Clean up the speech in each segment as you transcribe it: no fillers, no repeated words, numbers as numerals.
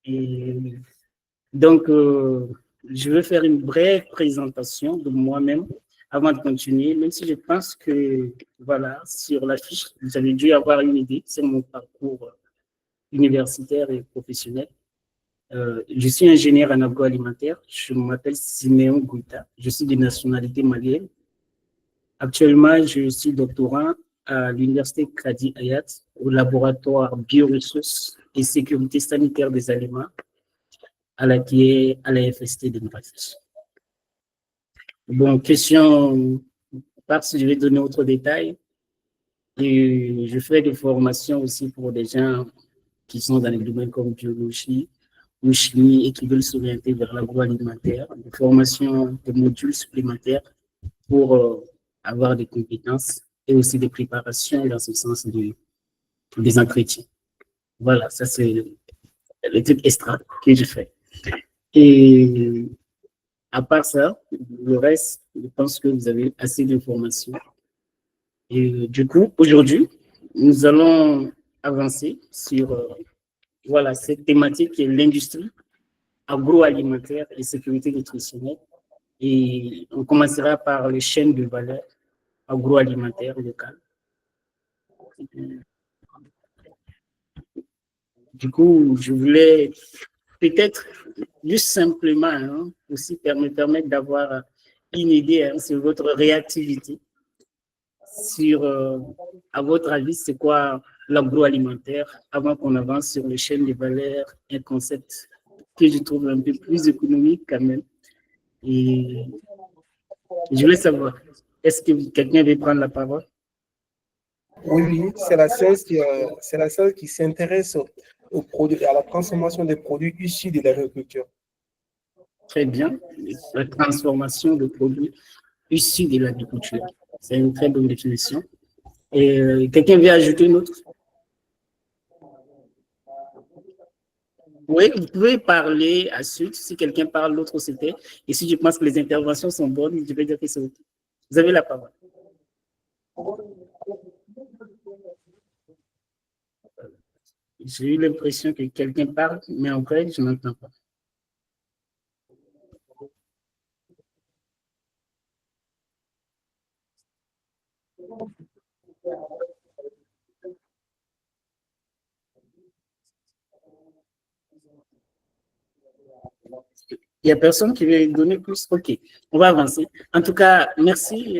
Et donc, je vais faire une brève présentation de moi-même avant de continuer, même si je pense que, voilà, sur la fiche, vous avez dû avoir une idée sur mon parcours universitaire et professionnel. Je suis ingénieur en agroalimentaire. Je m'appelle Siméon Gouita. Je suis de nationalité malienne. Actuellement, je suis doctorant à l'université Kradi Hayat au laboratoire bioressources et sécurité sanitaire des aliments à la FST de Marrakech. Bon, question, parce que je vais donner autre détail. Et je fais des formations aussi pour des gens qui sont dans les domaines comme biologie ou chimie et qui veulent s'orienter vers l'agroalimentaire, des formations de modules supplémentaires pour avoir des compétences et aussi des préparations dans ce sens des entretiens. Voilà, ça c'est le truc extra que je fais. Et à part ça, le reste, je pense que vous avez assez d'informations. Et du coup, aujourd'hui, nous allons avancer sur voilà, cette thématique qui est l'industrie agroalimentaire et sécurité nutritionnelle. Et on commencera par les chaînes de valeur agroalimentaire locales. Du coup, je voulais peut-être juste simplement aussi me permettre d'avoir une idée sur votre réactivité, sur, à votre avis, c'est quoi l'agroalimentaire, avant qu'on avance sur les chaînes de valeur, un concept que je trouve un peu plus économique quand même. Et je voulais savoir, est-ce que quelqu'un veut prendre la parole? Oui, c'est la seule qui s'intéresse aux produits, à la transformation des produits issus de l'agriculture. Très bien. La transformation de produits issus de l'agriculture. C'est une très bonne définition. Et quelqu'un veut ajouter une autre? Oui, vous pouvez parler à suite. Si quelqu'un parle, l'autre c'était. Et si je pense que les interventions sont bonnes, je vais dire que c'est OK. Vous avez la parole. J'ai eu l'impression que quelqu'un parle, mais en vrai, je n'entends pas. Il n'y a personne qui veut donner plus? OK, on va avancer. En tout cas, merci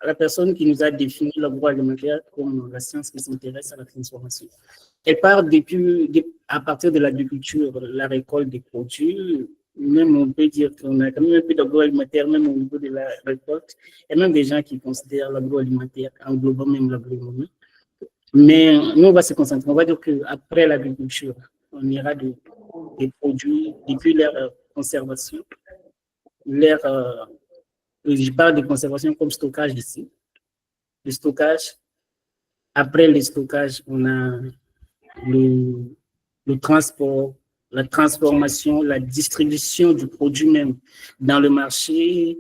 à la personne qui nous a défini l'agroalimentaire comme la science qui s'intéresse à la transformation. Elle part à partir de l'agriculture, la récolte des produits. Même on peut dire qu'on a quand même un peu d'agroalimentaire, même au niveau de la récolte. Il y a même des gens qui considèrent l'agroalimentaire, englobant même l'agronomie. Mais nous, on va se concentrer. On va dire qu'après l'agriculture, on ira des produits depuis leur conservation, je parle de conservation comme stockage ici. Le stockage, après le stockage, on a le transport, la transformation, la distribution du produit même dans le marché,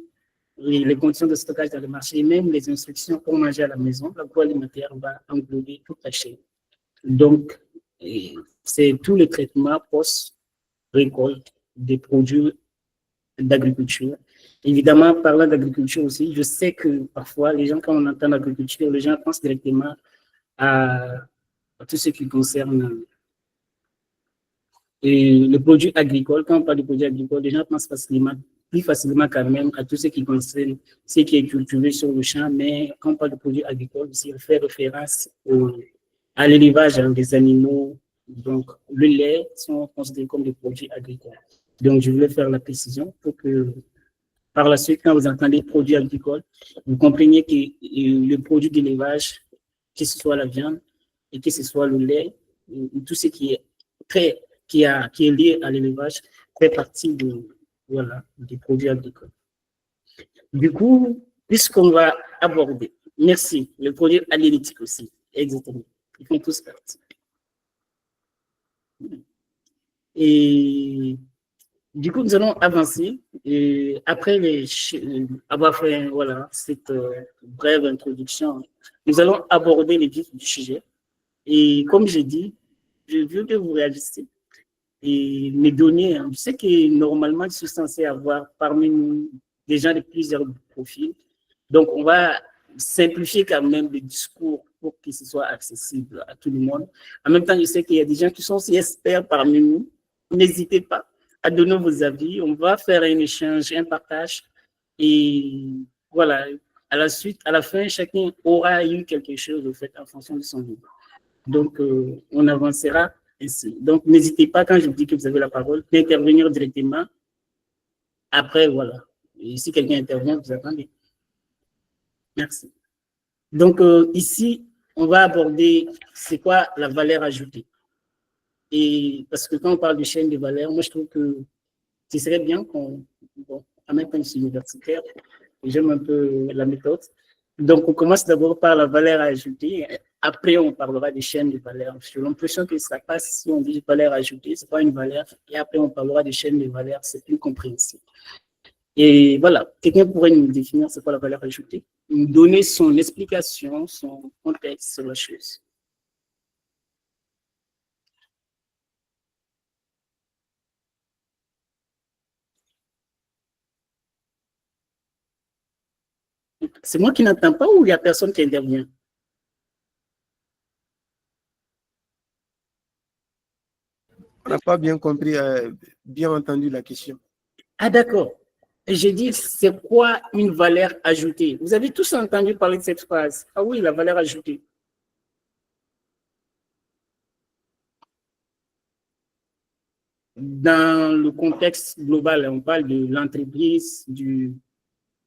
les conditions de stockage dans le marché, et même les instructions pour manger à la maison. L'agroalimentaire va englober toute la chaîne. Donc, c'est tout le traitement post-récolte des produits d'agriculture. Évidemment, parlant d'agriculture aussi, je sais que parfois, les gens, quand on entend l'agriculture, les gens pensent directement à tout ce qui concerne le produit agricole. Quand on parle de produits agricoles, les gens pensent plus facilement quand même à tout ce qui concerne ce qui est cultivé sur le champ, mais quand on parle de produits agricoles, aussi, on fait référence à l'élevage des animaux. Donc, le lait sont considérés comme des produits agricoles. Donc, je voulais faire la précision pour que, par la suite, quand vous entendez produits agricoles, vous compreniez que le produit d'élevage, que ce soit la viande et que ce soit le lait, tout ce qui est lié à l'élevage, fait partie des produits agricoles. Du coup, puisqu'on va aborder, merci, le produit halieutiques aussi, exactement. Ils font tous partie. Et du coup, nous allons avancer. Et après avoir fait cette brève introduction, nous allons aborder les vifs du sujet. Et comme j'ai dit, je veux que vous réagissez. et mes données. Je sais que normalement, je suis censé avoir parmi nous des gens de plusieurs profils. Donc, on va simplifier quand même le discours pour que ce soit accessible à tout le monde. En même temps, je sais qu'il y a des gens qui sont aussi experts parmi nous. N'hésitez pas à donner vos avis. On va faire un échange, un partage. Et voilà, à la suite, à la fin, chacun aura eu quelque chose au fait en fonction de son niveau. Donc, on avancera ainsi. Donc, n'hésitez pas, quand je vous dis que vous avez la parole, d'intervenir directement. Après, voilà. Et si quelqu'un intervient, vous attendez. Merci. Donc, ici, on va aborder c'est quoi la valeur ajoutée. Et parce que quand on parle de chaîne de valeur, moi, je trouve que ce serait bien qu'on, bon, en même temps, je suis universitaire, j'aime un peu la méthode. Donc, on commence d'abord par la valeur ajoutée. Après, on parlera des chaînes de valeur. J'ai l'impression que ça passe si on dit valeur ajoutée, ce n'est pas une valeur. Et après, on parlera des chaînes de valeur, c'est plus compréhensible. Et voilà, quelqu'un pourrait nous définir c'est quoi la valeur ajoutée, nous donner son explication, son contexte sur la chose. C'est moi qui n'entends pas ou il n'y a personne qui intervient? On n'a pas bien compris, bien entendu la question. Ah d'accord. J'ai dit, c'est quoi une valeur ajoutée? Vous avez tous entendu parler de cette phrase. Ah oui, la valeur ajoutée. Dans le contexte global, on parle de l'entreprise,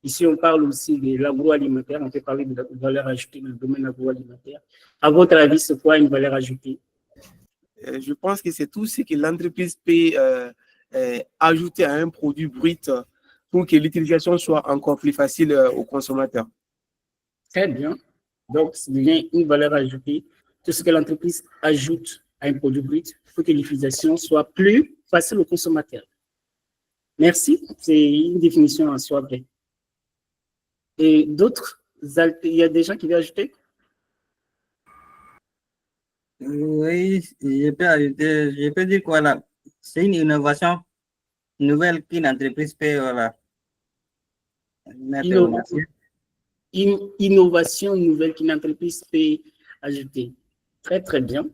ici on parle aussi de l'agroalimentaire, on peut parler de la valeur ajoutée dans le domaine agroalimentaire. À votre avis, c'est quoi une valeur ajoutée? Je pense que c'est tout ce que l'entreprise peut ajouter à un produit brut pour que l'utilisation soit encore plus facile aux consommateurs. Très bien. Donc, ça devient une valeur ajoutée. Tout ce que l'entreprise ajoute à un produit brut pour que l'utilisation soit plus facile aux consommateurs. Merci. C'est une définition en soi vraie. Et d'autres, il y a des gens qui veulent ajouter? Oui, je peux dire quoi là? C'est une innovation nouvelle qu'une entreprise peut voilà, mettre au marché. Une innovation nouvelle qu'une entreprise peut ajouter. Très, très bien.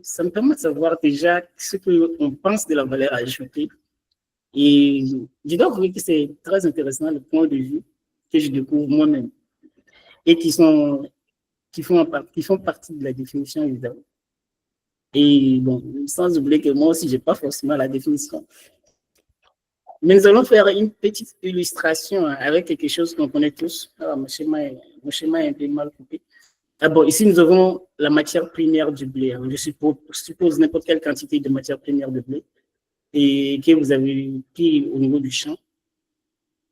Ça me permet de savoir déjà ce qu'on pense de la valeur ajoutée. Et je dois avouer que c'est très intéressant le point de vue que je découvre moi-même et qui font partie de la définition évidemment. Et bon, sans oublier que moi aussi, je n'ai pas forcément la définition. Mais nous allons faire une petite illustration avec quelque chose qu'on connaît tous. Ah, mon schéma est un peu mal coupé. Ah bon, ici, nous avons la matière première du blé. Je suppose n'importe quelle quantité de matière première de blé et que vous avez pris au niveau du champ.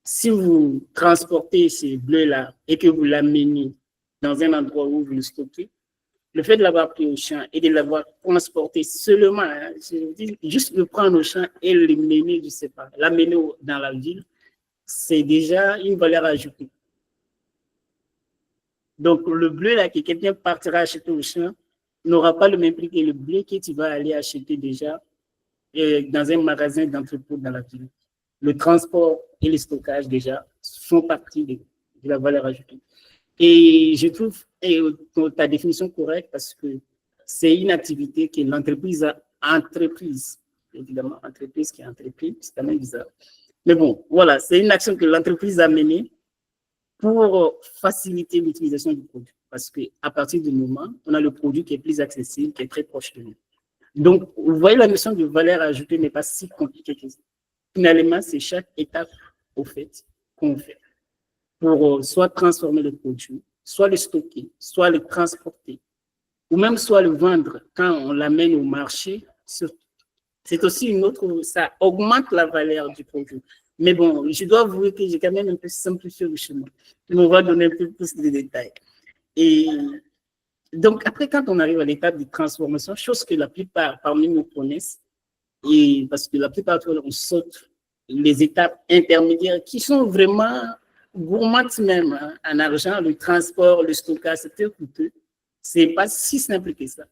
Si vous transportez ces blés-là et que vous l'amenez dans un endroit où vous le stockez, le fait de l'avoir pris au champ et de l'avoir transporté seulement, hein, je dis, juste le prendre au champ et le mener, je sais pas, l'amener dans la ville, c'est déjà une valeur ajoutée. Donc, le blé là, que quelqu'un partira acheter au champ n'aura pas le même prix que le blé que tu vas aller acheter déjà dans un magasin d'entrepôt dans la ville. Le transport et le stockage déjà font partie de la valeur ajoutée. Et je trouve ta définition correcte parce que c'est une activité que l'entreprise a entreprise. Évidemment, entreprise qui est entreprise, c'est quand même bizarre. Mais bon, voilà, c'est une action que l'entreprise a menée pour faciliter l'utilisation du produit. Parce qu'à partir du moment, on a le produit qui est plus accessible, qui est très proche de nous. Donc, vous voyez, la notion de valeur ajoutée n'est pas si compliquée que ça. Finalement, c'est chaque étape, au fait, qu'on fait pour soit transformer le produit, soit le stocker, soit le transporter, ou même soit le vendre quand on l'amène au marché. C'est aussi une autre, ça augmente la valeur du produit. Mais bon, je dois avouer que j'ai quand même un peu simplifié le chemin. On va donner un peu plus de détails. Et donc, après, quand on arrive à l'étape de transformation, chose que la plupart parmi nous connaissent, et parce que la plupart du temps, on saute les étapes intermédiaires qui sont vraiment gourmandes même hein, en argent, le transport, le stockage, c'est très coûteux. C'est pas si simple que ça.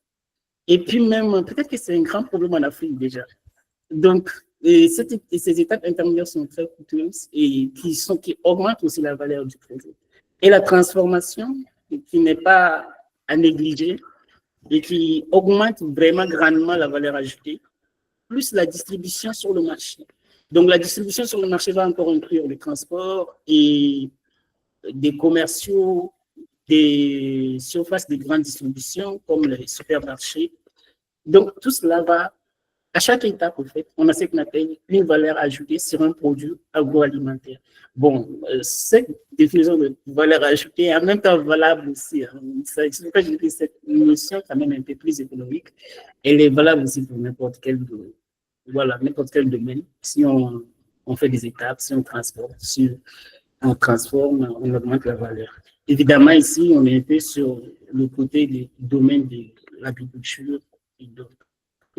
Et puis même, peut-être que c'est un grand problème en Afrique déjà. Donc, ces étapes intermédiaires sont très coûteuses et qui augmentent aussi la valeur du produit. Et la transformation, qui n'est pas à négliger et qui augmente vraiment grandement la valeur ajoutée, plus la distribution sur le marché. Donc, la distribution sur le marché va encore inclure le transport et des commerciaux, des surfaces de grande distribution comme les supermarchés. Donc, tout cela va, à chaque étape, en fait, on a ce qu'on appelle une valeur ajoutée sur un produit agroalimentaire. Bon, cette définition de valeur ajoutée est en même temps valable aussi. Hein. Ça explique que je dis cette notion quand même un peu plus économique. Elle est valable aussi pour n'importe quel domaine. Si on fait des étapes, si on transforme, on augmente la valeur. Évidemment, ici, on est un peu sur le côté du domaine de l'agriculture et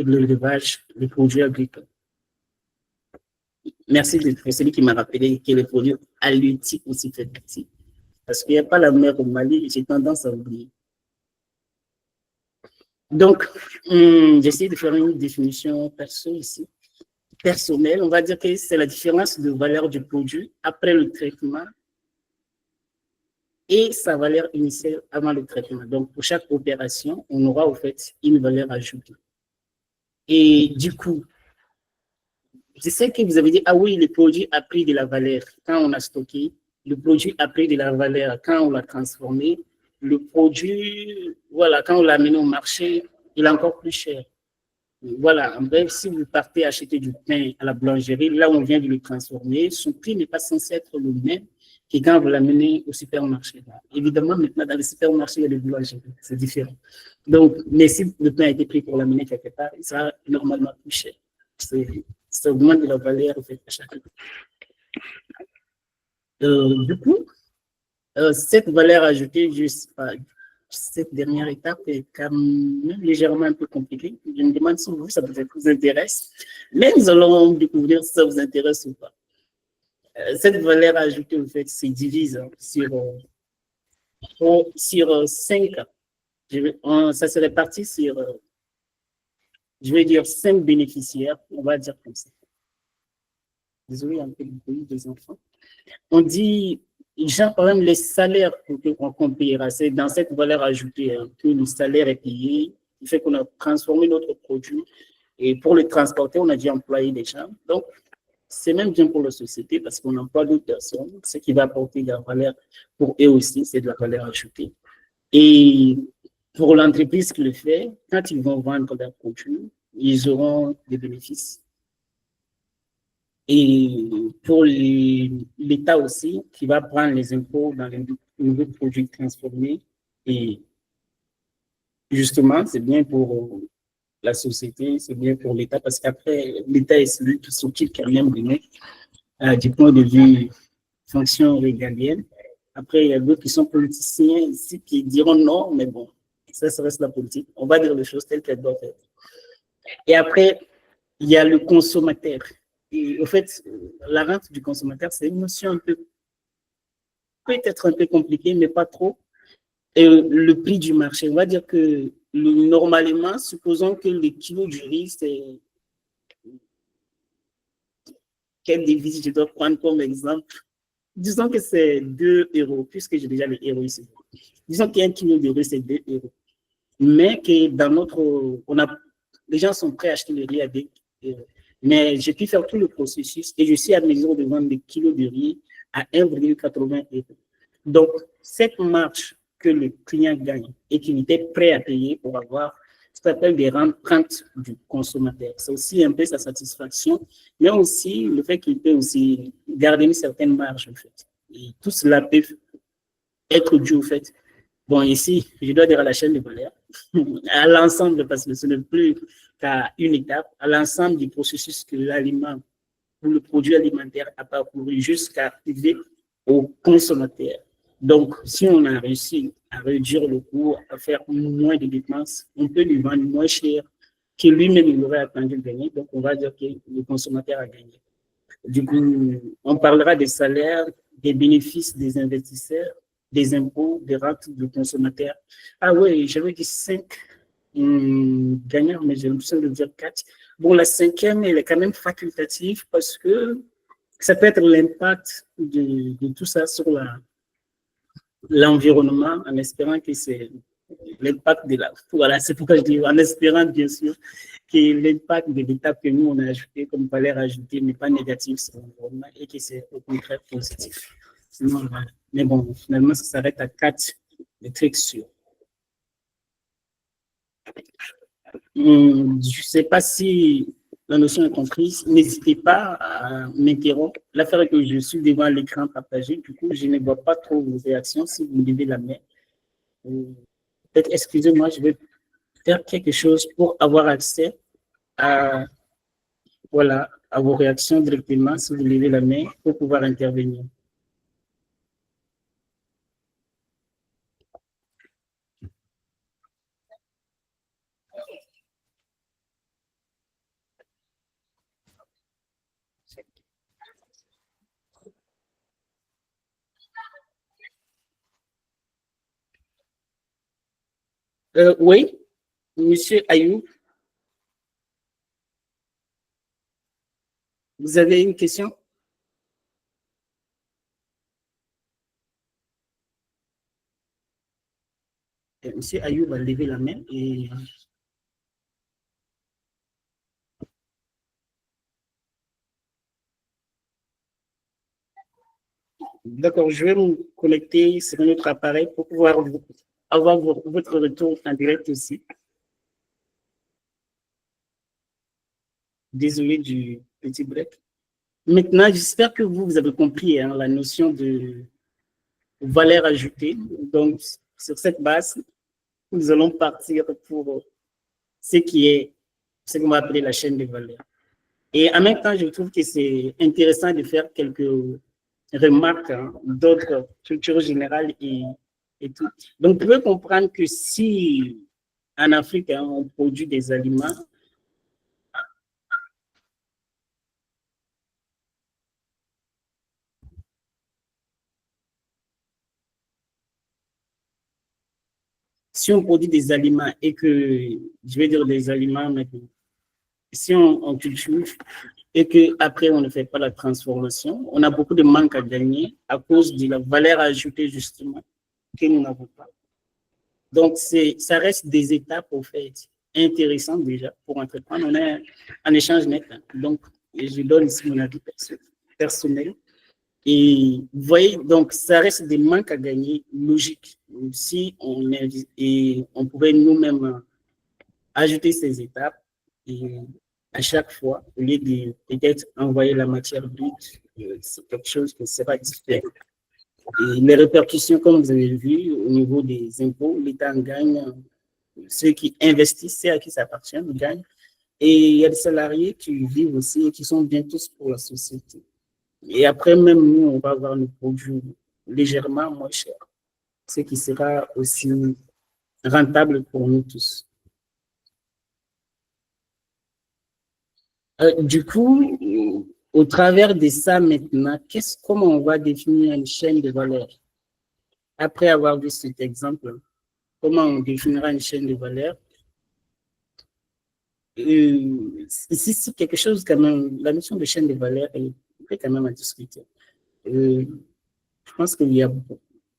de l'élevage, des produits agricoles. Merci de celui qui m'a rappelé que les produits halieutiques aussi fait partie. Parce qu'il n'y a pas la mer au Mali, j'ai tendance à oublier. Donc, j'essaie de faire une définition personnelle. On va dire que c'est la différence de valeur du produit après le traitement et sa valeur initiale avant le traitement. Donc, pour chaque opération, on aura en fait une valeur ajoutée. Et du coup, je sais que vous avez dit, ah oui, le produit a pris de la valeur quand on a stocké, le produit a pris de la valeur quand on l'a transformé, le produit, voilà, quand on l'a amené au marché, il est encore plus cher. Voilà, en bref, si vous partez acheter du pain à la boulangerie, là où on vient de le transformer, son prix n'est pas censé être le même que quand vous l'amenez au supermarché. Évidemment, maintenant, dans les supermarchés, il y a des boulangeries, c'est différent. Donc, mais si le pain a été pris pour l'amener quelque part, il sera normalement plus cher. Ça augmente de la valeur en fait, à chaque fois. Du coup, cette valeur ajoutée, cette dernière étape est quand même légèrement un peu compliquée. Je me demande si ça vous intéresse, mais nous allons découvrir si ça vous intéresse ou pas. Cette valeur ajoutée, en fait, se divise sur 5 ans. Ça se répartit sur, je vais dire, 5 bénéficiaires, on va dire comme ça. Désolé, un peu de bruit des enfants. On dit, genre, par exemple, les salaires qu'on payera, c'est dans cette valeur ajoutée hein, que le salaire est payé, qui fait qu'on a transformé notre produit. Et pour le transporter, on a dû employer des gens. Donc, c'est même bien pour la société parce qu'on emploie d'autres personnes. Ce qui va apporter de la valeur pour eux aussi, c'est de la valeur ajoutée. Et pour l'entreprise qui le fait, quand ils vont vendre leurs produits, ils auront des bénéfices. Et pour l'État aussi, qui va prendre les impôts dans les nouveaux produits transformés. Et justement, c'est bien pour la société, c'est bien pour l'État, parce qu'après, l'État est celui qui s'occupe quand même du point de vue fonction régalienne. Après, il y a d'autres qui sont politiciens ici qui diront non, mais bon, ça reste la politique. On va dire les choses telles qu'elles doivent être. Et après, il y a le consommateur. Et au fait, la rente du consommateur, c'est une notion peut-être un peu compliquée, mais pas trop. Et le prix du marché, on va dire que normalement, supposons que le kilo du riz, c'est quelle devise je dois prendre comme exemple? Disons que c'est 2 €, puisque j'ai déjà les euros ici. Disons qu'un kilo de riz, c'est 2 €. Mais que dans les gens sont prêts à acheter le riz à 2 €. Mais j'ai pu faire tout le processus et je suis à mesure de vendre des kilos de riz à 1,80 €. Donc, cette marge que le client gagne et qu'il était prêt à payer pour avoir ce qu'on appelle des rentes du consommateur. C'est aussi un peu sa satisfaction, mais aussi le fait qu'il peut aussi garder une certaine marge, en fait. Et tout cela peut être dû au fait. Bon, ici, je dois dire à la chaîne de valeur, à l'ensemble, parce que ce n'est plus qu'à une étape, à l'ensemble du processus que l'aliment ou le produit alimentaire a parcouru jusqu'à arriver au consommateur. Donc, si on a réussi à réduire le coût, à faire moins de dépenses, on peut lui vendre moins cher que lui-même il aurait attendu de gagner. Donc, on va dire que le consommateur a gagné. Du coup, on parlera des salaires, des bénéfices des investisseurs, des impôts, des rentes du consommateur. Ah oui, j'avais dit 5 gagnant, mais j'ai l'impression de dire 4. Bon, la 5e, elle est quand même facultative parce que ça peut être l'impact de tout ça sur l'environnement, en espérant que c'est l'impact de la... Voilà, c'est pourquoi je dis, en espérant bien sûr que l'impact de l'étape que nous, on a ajouté comme valeur ajoutée n'est pas négatif sur l'environnement et que c'est au contraire positif. Sinon, voilà. Mais bon, finalement, ça s'arrête à 4 des trucs sûrs. Je ne sais pas si la notion est comprise. N'hésitez pas à m'interrompre. L'affaire est que je suis devant l'écran partagé. Du coup, je ne vois pas trop vos réactions si vous levez la main. Peut-être, excusez-moi, je vais faire quelque chose pour avoir accès à, voilà, à vos réactions directement si vous levez la main pour pouvoir intervenir. Oui, Monsieur Ayoub, vous avez une question? Monsieur Ayoub a levé la main et... D'accord, je vais me connecter sur notre appareil pour pouvoir avoir votre retour en direct aussi. Désolé du petit break. Maintenant, j'espère que vous avez compris la notion de valeur ajoutée. Donc, sur cette base, nous allons partir pour ce qu'on va appeler la chaîne de valeur. Et en même temps, je trouve que c'est intéressant de faire quelques remarques d'autres cultures générales et tout. Donc, vous pouvez comprendre que si en Afrique, on produit des aliments, si on produit des aliments et que, je vais dire des aliments, mais si on cultive et qu'après on ne fait pas la transformation, on a beaucoup de manque à gagner à cause de la valeur ajoutée justement que nous n'avons pas. Donc, ça reste des étapes au fait intéressantes déjà pour entreprendre. On est en échange net. Donc, je donne ici mon avis personnel. Et vous voyez, donc, ça reste des manques à gagner logiques. Si on pouvait nous-mêmes ajouter ces étapes et à chaque fois, au lieu de peut-être envoyer la matière brute, c'est quelque chose qui sera différent. Et les répercussions, comme vous avez vu, au niveau des impôts, l'État en gagne, ceux qui investissent, c'est à qui ça appartient, gagnent. Et il y a des salariés qui vivent aussi et qui sont bien tous pour la société. Et après, même nous, on va avoir nos produits légèrement moins chers, ce qui sera aussi rentable pour nous tous. Du coup, au travers de ça maintenant, comment on va définir une chaîne de valeur? Après avoir vu cet exemple, comment on définira une chaîne de valeur? Ici, c'est quelque chose quand même, la notion de chaîne de valeur est quand même à discuter. Je pense qu'il y a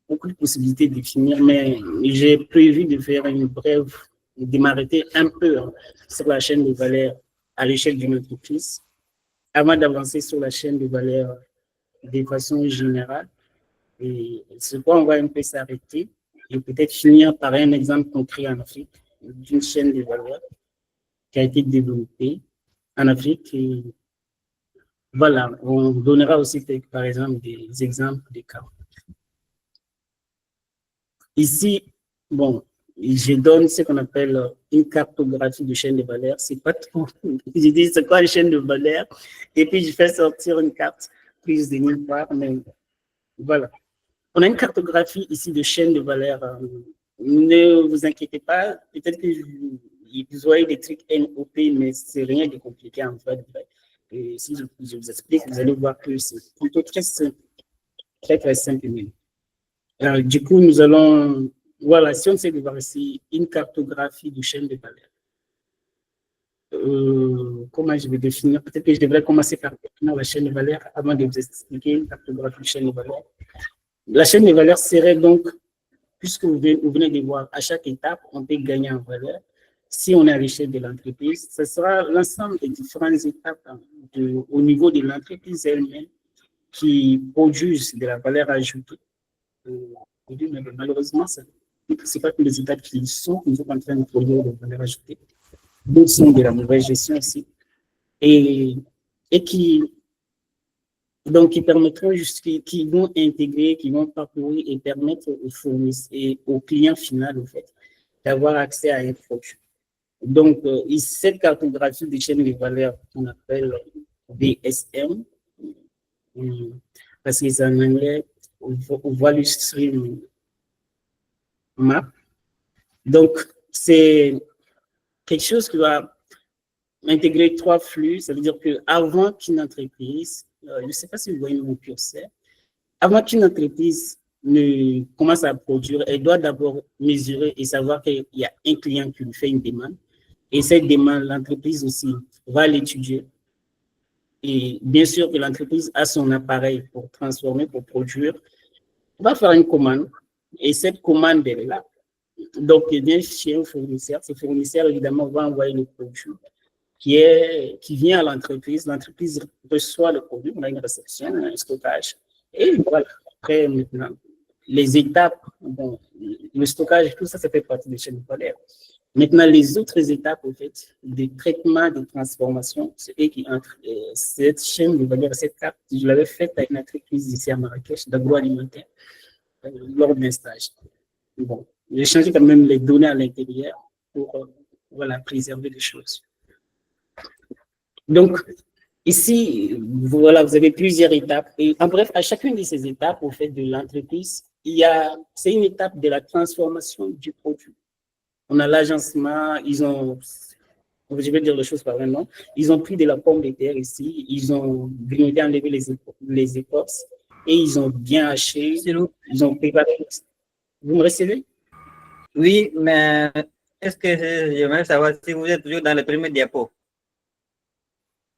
beaucoup de possibilités de définir, mais j'ai prévu de faire une brève, de m'arrêter un peu sur la chaîne de valeur à l'échelle d'une entreprise, avant d'avancer sur la chaîne de valeur de façon générale. Et c'est quoi, on va un peu s'arrêter et peut-être finir par un exemple concret en Afrique d'une chaîne de valeur qui a été développée en Afrique. Et voilà, on donnera aussi par exemple des exemples de cas. Ici, bon, je donne ce qu'on appelle une cartographie de chaîne de valeur. C'est pas tout. Je dis c'est quoi une chaîne de valeur et puis je fais sortir une carte prise de nulle part, mais voilà. On a une cartographie ici de chaîne de valeur. Ne vous inquiétez pas, peut-être que vous voyez des trucs NOP, mais c'est rien de compliqué en fait. Et si je vous explique, vous allez voir que c'est plutôt très simple, très simple. Du coup, nous allons voilà, si on essaie de voir ici une cartographie du chaîne de valeur, comment je vais définir? Peut-être que je devrais commencer par définir la chaîne de valeur avant de vous expliquer une cartographie de chaîne de valeur. La chaîne de valeur serait donc, puisque vous venez de voir, à chaque étape, on peut gagner en valeur. Si on est à l'échelle de l'entreprise, ce sera l'ensemble des différentes étapes au niveau de l'entreprise elle-même qui produisent de la valeur ajoutée. Mais malheureusement, ce n'est pas que les étapes qui sont en train de produire de la valeur ajoutée. D'autres sont de la mauvaise gestion aussi. Et qui permettront qui vont intégrer, qui vont parcourir et permettre aux fournisseurs et aux clients final, en fait, d'avoir accès à un produit. Donc, cette cartographie des chaînes de valeur qu'on appelle VSM, parce que c'est en anglais, Value Stream Map. Donc, c'est quelque chose qui va intégrer 3 flux. Ça veut dire qu'avant qu'une entreprise, je ne sais pas si vous voyez mon curseur, avant qu'une entreprise ne commence à produire, elle doit d'abord mesurer et savoir qu'il y a un client qui lui fait une demande. Et cette demande, l'entreprise aussi va l'étudier. Et bien sûr que l'entreprise a son appareil pour transformer, pour produire, va faire une commande. Et cette commande est là. Donc, il vient chez un fournisseur. Ce fournisseur, évidemment, va envoyer le produit qui vient à l'entreprise. L'entreprise reçoit le produit, on a une réception, un stockage. Et voilà, après, maintenant, les étapes, bon, le stockage, tout ça, ça fait partie des chaînes de valeur. Maintenant, les autres étapes, en fait, des traitements, de transformation, c'est eux qui entrent. Cette chaîne de valeur, cette carte, je l'avais faite à une entreprise ici à Marrakech, d'agroalimentaire, lors d'un stage. Bon, j'ai changé quand même les données à l'intérieur pour voilà, préserver les choses. Donc, ici, voilà, vous avez plusieurs étapes. Et en bref, à chacune de ces étapes, au fait de l'entreprise, c'est une étape de la transformation du produit. On a l'agencement, je vais dire les choses par un nom, ils ont pris de la pomme de terre ici, ils ont grignoté, enlevé les écorces et ils ont bien haché, ils ont préparé. Vous me recevez? Oui, mais est-ce que j'aimerais savoir si vous êtes toujours dans le premier diapo?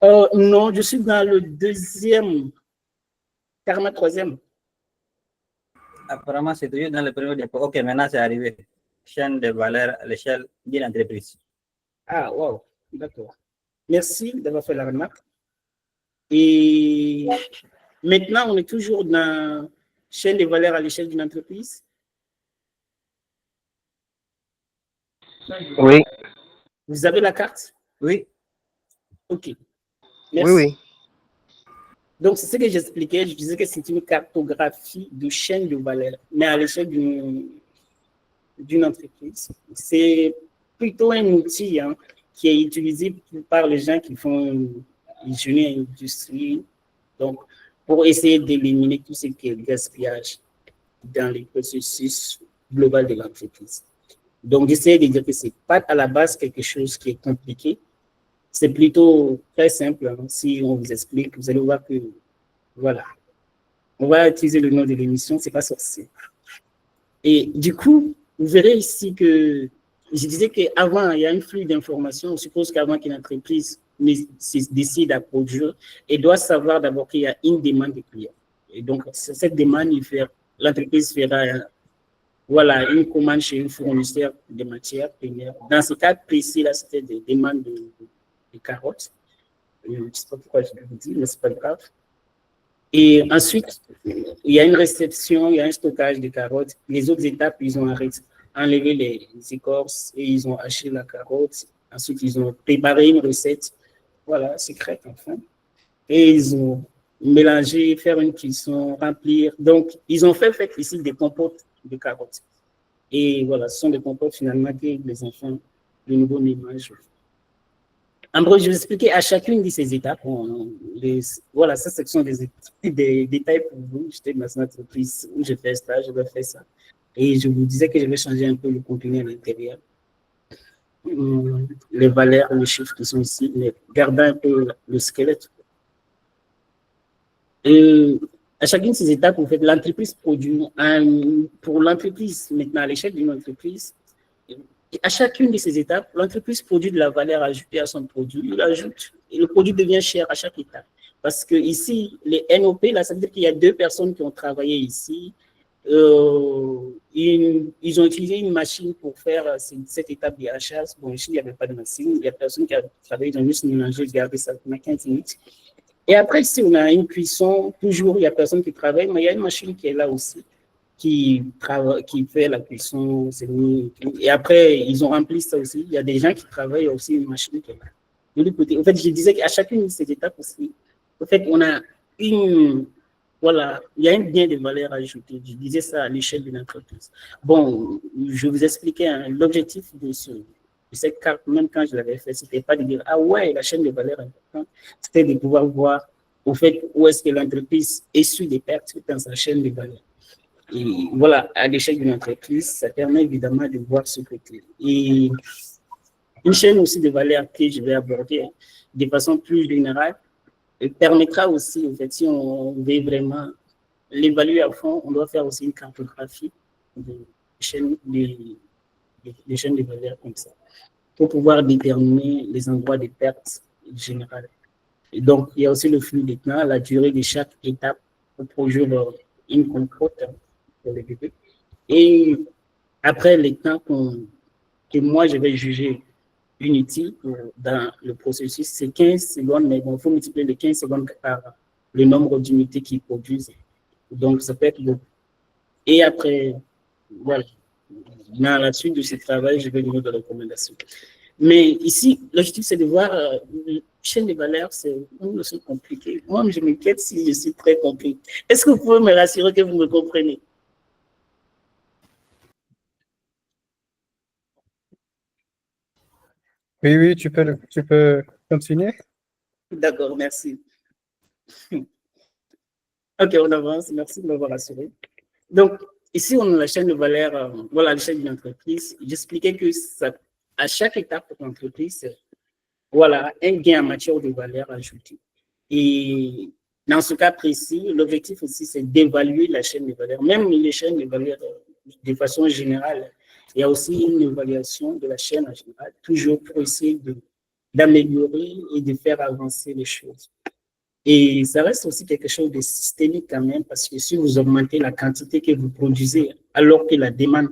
Non, je suis dans le deuxième, carrément troisième. Apparemment, c'est toujours dans le premier diapo. Ok, maintenant c'est arrivé. Chaîne de valeur à l'échelle d'une entreprise. Ah, wow, d'accord. Merci d'avoir fait la remarque. Et maintenant, on est toujours dans chaîne de valeur à l'échelle d'une entreprise. Oui. Vous avez la carte? Oui. Ok. Merci. Oui. Donc, c'est ce que j'expliquais. Je disais que c'est une cartographie de chaîne de valeur, mais à l'échelle d'une entreprise. C'est plutôt un outil qui est utilisé par les gens qui font génie à l'industrie, donc pour essayer d'éliminer tout ce qui est gaspillage dans les processus globaux de l'entreprise. Donc, j'essaie de dire que ce n'est pas à la base quelque chose qui est compliqué, c'est plutôt très simple. Si on vous explique, vous allez voir que, voilà, on va utiliser le nom de l'émission, c'est pas sorcier. Et du coup, vous verrez ici que je disais qu'avant, il y a un flux d'informations. On suppose qu'avant qu'une entreprise décide à produire, elle doit savoir d'abord qu'il y a une demande des clients. Et donc, cette demande, l'entreprise fera voilà, une commande chez un fournisseur de matières premières. Dans ce cas précis-là, c'était des demandes de carottes. Je ne sais pas pourquoi je vous dis, mais ce n'est pas grave. Et ensuite, il y a une réception, il y a un stockage de carottes. Les autres étapes, ils ont enlevé les écorces et ils ont haché la carotte. Ensuite, ils ont préparé une recette, voilà, secrète enfin. Et ils ont mélangé, faire une cuisson, remplir. Donc, ils ont fait ici des compotes de carottes. Et voilà, ce sont des compotes finalement que les enfants de nouveau mangent. En gros, je vais expliquer à chacune de ces étapes. Voilà, ça, ce sont des détails pour vous. J'étais dans une entreprise où j'ai fait ça, je vais faire ça. Et je vous disais que je vais changer un peu le contenu à l'intérieur. Les valeurs, les chiffres qui sont ici, mais gardant un peu le squelette. Et à chacune de ces étapes, en fait, l'entreprise produit, pour l'entreprise, maintenant à l'échelle d'une entreprise, à chacune de ces étapes, l'entreprise produit de la valeur ajoutée à son produit, il ajoute, et le produit devient cher à chaque étape. Parce que ici, les NOP, là, ça veut dire qu'il y a 2 personnes qui ont travaillé ici. Ils ont utilisé une machine pour faire cette étape de hachage. Bon, ici, il n'y avait pas de machine. Il y a personne qui a travaillé, ils ont juste mélangé, gardé ça pendant 15 minutes. Et après, si on a une cuisson, toujours, il n'y a personne qui travaille, mais il y a une machine qui est là aussi, qui fait la cuisson. Et après, ils ont rempli ça aussi. Il y a des gens qui travaillent, il y a aussi une machine qui est là. De l'autre côté, en fait, je disais qu'à chacune de ces étapes aussi, en fait, on a voilà, il y a un bien de valeur ajoutée. Je disais ça à l'échelle d'une entreprise. Bon, je vous expliquais, hein, l'objectif de cette carte, même quand je l'avais fait, c'était pas de dire, ah ouais, la chaîne de valeur est importante, c'était de pouvoir voir, au fait, où est-ce que l'entreprise essuie des pertes dans sa chaîne de valeur. Et voilà, à l'échelle d'une entreprise, ça permet évidemment de voir ce côté. Et une chaîne aussi de valeur que je vais aborder de façon plus générale, permettra aussi, en fait, si on veut vraiment l'évaluer à fond, on doit faire aussi une cartographie des chaînes de valeur comme ça, pour pouvoir déterminer les endroits de pertes générales. Et donc, il y a aussi le flux des temps, la durée de chaque étape pour produire une compote pour les bébés. Et après, les temps que moi, je vais juger inutile dans le processus, c'est 15 secondes, mais bon, il faut multiplier les 15 secondes par le nombre d'unités qu'ils produisent. Donc, ça peut être beaucoup. Et après, voilà, dans la suite de ce travail, je vais donner des recommandations. Mais ici, l'objectif, c'est de voir chaîne de valeur, c'est une notion compliquée. Moi, je m'inquiète si je suis très compliqué. Est-ce que vous pouvez me rassurer que vous me comprenez? Oui, oui, tu peux continuer. D'accord, merci. Ok, on avance. Merci de m'avoir rassuré. Donc, ici, on a la chaîne de valeur, voilà, l'échelle d'une entreprise. J'expliquais que ça, à chaque étape de l'entreprise, voilà, un gain en matière de valeur ajoutée. Et dans ce cas précis, l'objectif aussi, c'est d'évaluer la chaîne de valeur. Même les chaînes de valeur, de façon générale, il y a aussi une évaluation de la chaîne en général, toujours pour essayer d'améliorer et de faire avancer les choses. Et ça reste aussi quelque chose de systémique quand même, parce que si vous augmentez la quantité que vous produisez, alors que la demande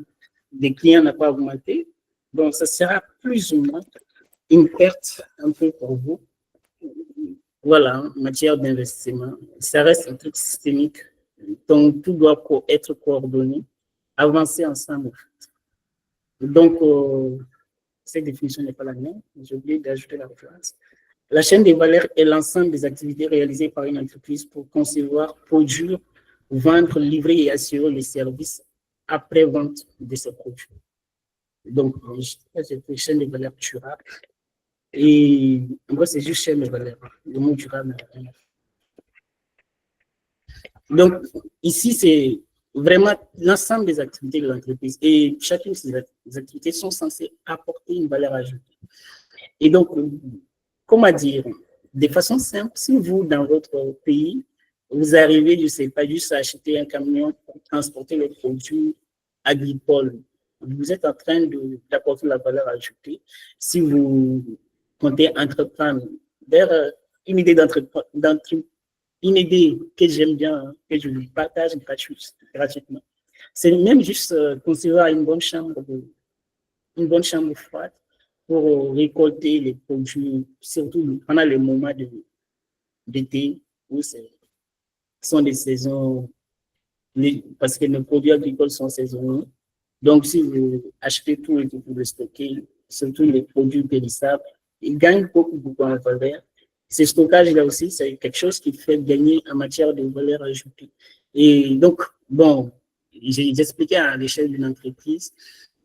des clients n'a pas augmenté, donc ça sera plus ou moins une perte un peu pour vous. Voilà, en matière d'investissement, ça reste un truc systémique, donc tout doit être coordonné, avancer ensemble. Donc, cette définition n'est pas la mienne, j'ai oublié d'ajouter la référence. La chaîne des valeurs est l'ensemble des activités réalisées par une entreprise pour concevoir, produire, vendre, livrer et assurer les services après-vente de ces produits. Donc, c'est une chaîne de valeurs durables. Et moi, c'est juste chaîne de valeurs. Le mot durable. Donc, ici, c'est vraiment l'ensemble des activités de l'entreprise. Et chacune de ces activités sont censées apporter une valeur ajoutée. Et donc, comment dire, de façon simple, si vous, dans votre pays, vous arrivez, je ne sais pas, juste à acheter un camion pour transporter les produits agricoles, vous êtes en train d'apporter la valeur ajoutée. Si vous comptez entreprendre vers une idée une idée que j'aime bien, que je vous partage gratuitement, c'est même juste concevoir une bonne chambre froide pour récolter les produits, surtout pendant les moments d'été où ce sont des saisons, parce que nos produits agricoles sont saisonniers. Donc, si vous achetez tout et que vous le stockez, surtout les produits périssables, ils gagnent beaucoup en valeur. Ce stockage-là aussi, c'est quelque chose qui fait gagner en matière de valeur ajoutée. Et donc, bon, j'ai expliqué à l'échelle d'une entreprise,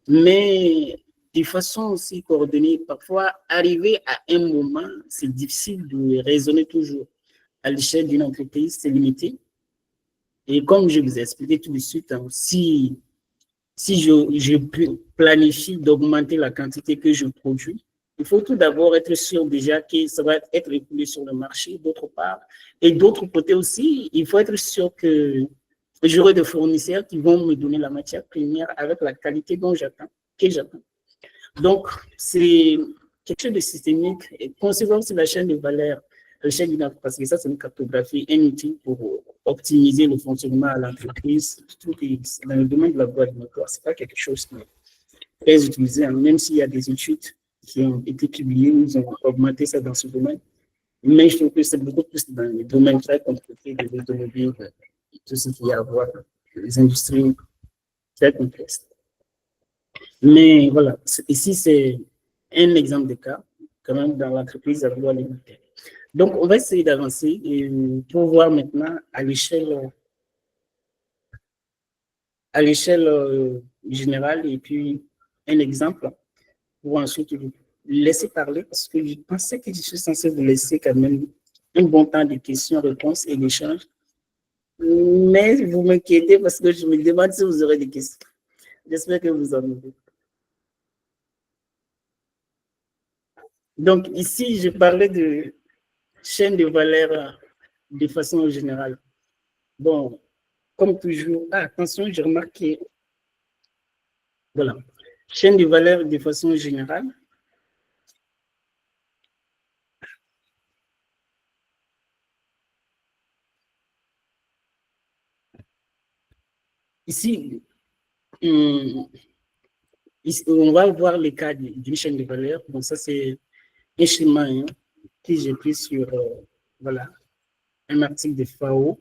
mais de façon aussi coordonnée, parfois, arriver à un moment, c'est difficile de raisonner toujours. À l'échelle d'une entreprise, c'est limité. Et comme je vous ai expliqué tout de suite, hein, si je planifie d'augmenter la quantité que je produis, il faut tout d'abord être sûr déjà que ça va être écoulé sur le marché, d'autre part. Et d'autre côté aussi, il faut être sûr que j'aurai des fournisseurs qui vont me donner la matière première avec la qualité dont que j'attends. Donc, c'est quelque chose de systémique. Et considérons aussi la chaîne de valeur, parce que ça, c'est une cartographie, un outil pour optimiser le fonctionnement à l'entreprise, dans le domaine de l'agroalimentaire. Ce n'est pas quelque chose qui est très utilisé, hein, même s'il y a des études qui ont été publiées où ils ont augmenté ça dans ce domaine. Mais je trouve que c'est beaucoup plus dans les domaines très compliqués de l'automobile, tout ce qui a à voir, les industries très complexes. Mais voilà, ici, c'est un exemple de cas, quand même, dans l'entreprise agroalimentaire. Donc, on va essayer d'avancer pour voir maintenant à l'échelle générale et puis un exemple pour ensuite vous laisser parler parce que je pensais que je suis censé vous laisser quand même un bon temps de questions-réponses et d'échanges. Mais vous m'inquiétez parce que je me demande si vous aurez des questions. J'espère que vous en avez. Donc, ici, je parlais de chaîne de valeur de façon générale. Bon, comme toujours, attention, j'ai remarqué, voilà, chaîne de valeur de façon générale. Ici, on va voir les cas d'une chaîne de valeur. Donc, ça, c'est un schéma que j'ai pris sur voilà, un article de FAO.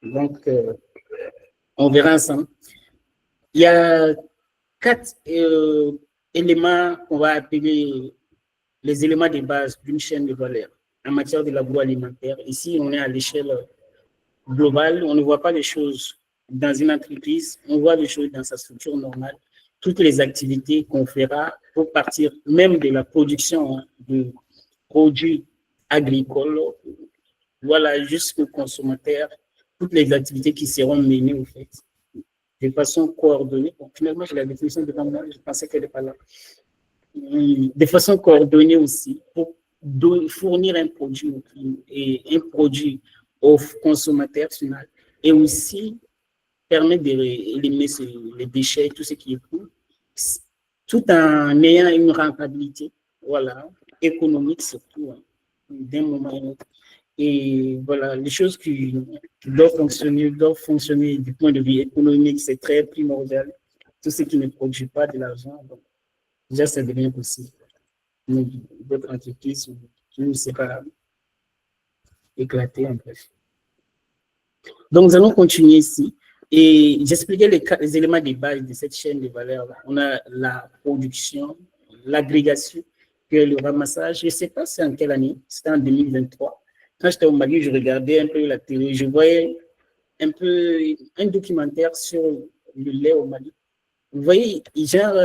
Donc, on verra ensemble. Il y a 4 éléments qu'on va appeler les éléments de base d'une chaîne de valeur en matière de l'agroalimentaire. Ici, on est à l'échelle globale. On ne voit pas les choses dans une entreprise, on voit les choses dans sa structure normale. Toutes les activités qu'on fera pour partir même de la production de produits agricoles, voilà, jusqu'au consommateur, toutes les activités qui seront menées au fait, de façon coordonnée. Bon, finalement, j'ai la définition devant moi, je pensais qu'elle n'est pas là. De façon coordonnée aussi, pour fournir un produit au consommateur final et aussi permettre d'éliminer les déchets, tout ce qui est cool, tout en ayant une rentabilité, voilà, économique surtout, hein, d'un moment à l'autre. Et voilà, les choses qui doivent fonctionner du point de vue économique, c'est très primordial. Tout ce qui ne produit pas de l'argent, donc, déjà, ça devient possible. D'autres entreprises qui ne s'est pas éclatées, en bref. Donc, nous allons continuer ici. Et j'expliquais les éléments de base de cette chaîne de valeur. On a la production, l'agrégation, puis le ramassage. Je ne sais pas c'est en quelle année, c'était en 2023. Quand j'étais au Mali, je regardais un peu la télé, je voyais un peu un documentaire sur le lait au Mali. Vous voyez, genre,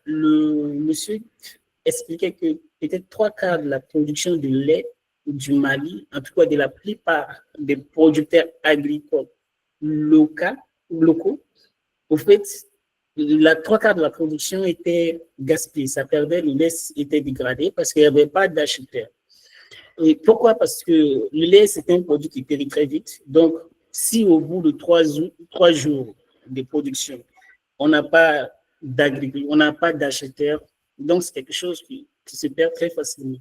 le monsieur expliquait que peut-être 3/4 de la production de lait du Mali, en tout cas de la plupart des producteurs agricoles locaux, au fait, la 3/4 de la production était gaspillée, ça perdait, le lait était dégradé parce qu'il n'y avait pas d'acheteurs. Et pourquoi? Parce que le lait, c'est un produit qui périt très vite. Donc, si au bout de 3 jours de production, on n'a pas d'agriculteurs, on n'a pas d'acheteurs, donc c'est quelque chose qui se perd très facilement.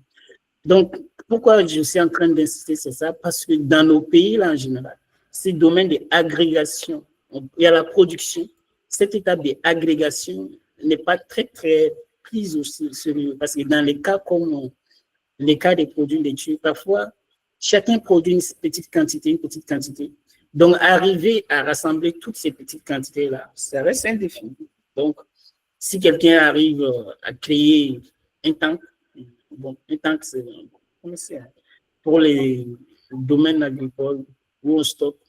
Donc, pourquoi je suis en train d'insister sur ça? Parce que dans nos pays, là, en général, ces domaines d'agrégation, il y a la production, cette étape d'agrégation n'est pas très, très prise au sérieux. Parce que dans les cas comme les cas des produits laitiers, parfois, chacun produit une petite quantité. Donc, arriver à rassembler toutes ces petites quantités-là, ça reste un défi. Donc, si quelqu'un arrive à créer un tank, bon, un tank, c'est pour les domaines agricoles où on stocke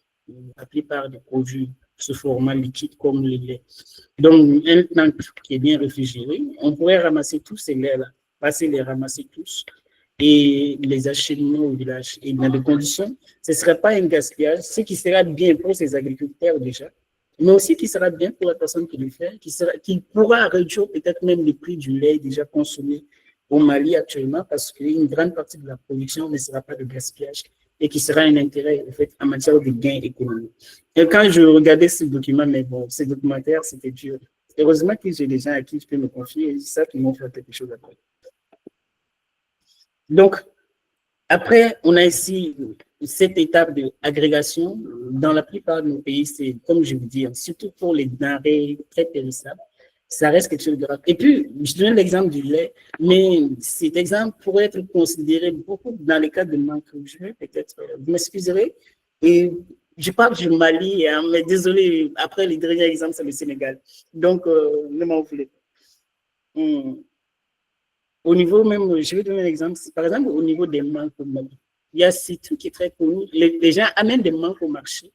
la plupart des produits sous format liquide comme le lait. Donc, un tank qui est bien réfrigéré, on pourrait ramasser tous ces laits-là, passer les ramasser tous et les acheminer au village. Et dans des conditions, ce ne serait pas un gaspillage, ce qui sera bien pour ces agriculteurs déjà, mais aussi qui sera bien pour la personne qui le fait, qui pourra réduire peut-être même le prix du lait déjà consommé au Mali actuellement parce qu'une grande partie de la production ne sera pas de gaspillage et qui sera un intérêt en, fait, en matière de gains économiques. Et quand je regardais ce document, mais bon, ce documentaire, c'était dur. Heureusement que j'ai des gens à qui je peux me confier et c'est ça qui m'ont fait quelque chose après. Donc, après, on a ici cette étape d'agrégation. Dans la plupart de nos pays, c'est, comme je vous dis, surtout pour les denrées très périssables, ça reste quelque chose de grave. Et puis, je donne l'exemple du lait, mais cet exemple pourrait être considéré beaucoup dans les cas de manque. Je vais peut-être, vous m'excuserez, et je parle du Mali, hein, mais désolé, après les derniers exemples, c'est le Sénégal. Donc, ne m'en voulez pas. Au niveau même, je vais donner un exemple, par exemple, au niveau des manques au Mali, il y a ce truc qui est très connu, les gens amènent des manques au marché.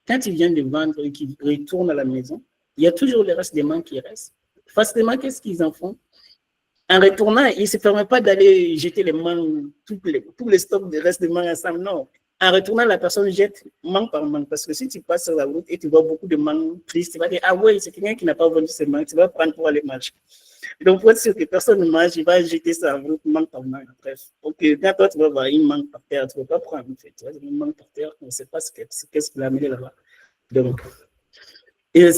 Quand ils viennent de vendre et qu'ils retournent à la maison, il y a toujours le reste des manques qui restent. Facilement, qu'est-ce qu'ils en font? En retournant, ils ne se permettent pas d'aller jeter les manques, tous les stocks de reste de manques ensemble, non. En retournant, la personne jette manque par manque. Parce que si tu passes sur la route et tu vois beaucoup de manques tristes, tu vas dire, ah ouais, c'est quelqu'un qui n'a pas vendu ses manques, tu vas prendre pour aller marcher. Donc, pour être sûr que personne ne mange, il va jeter ça en route, manque par manque. Bref, ok, quand toi, tu vas voir une manque par terre, tu ne vas pas prendre, en fait. Tu vois, une manque par terre, on ne sait pas qu'est-ce qu'il a amené là-bas. Donc, et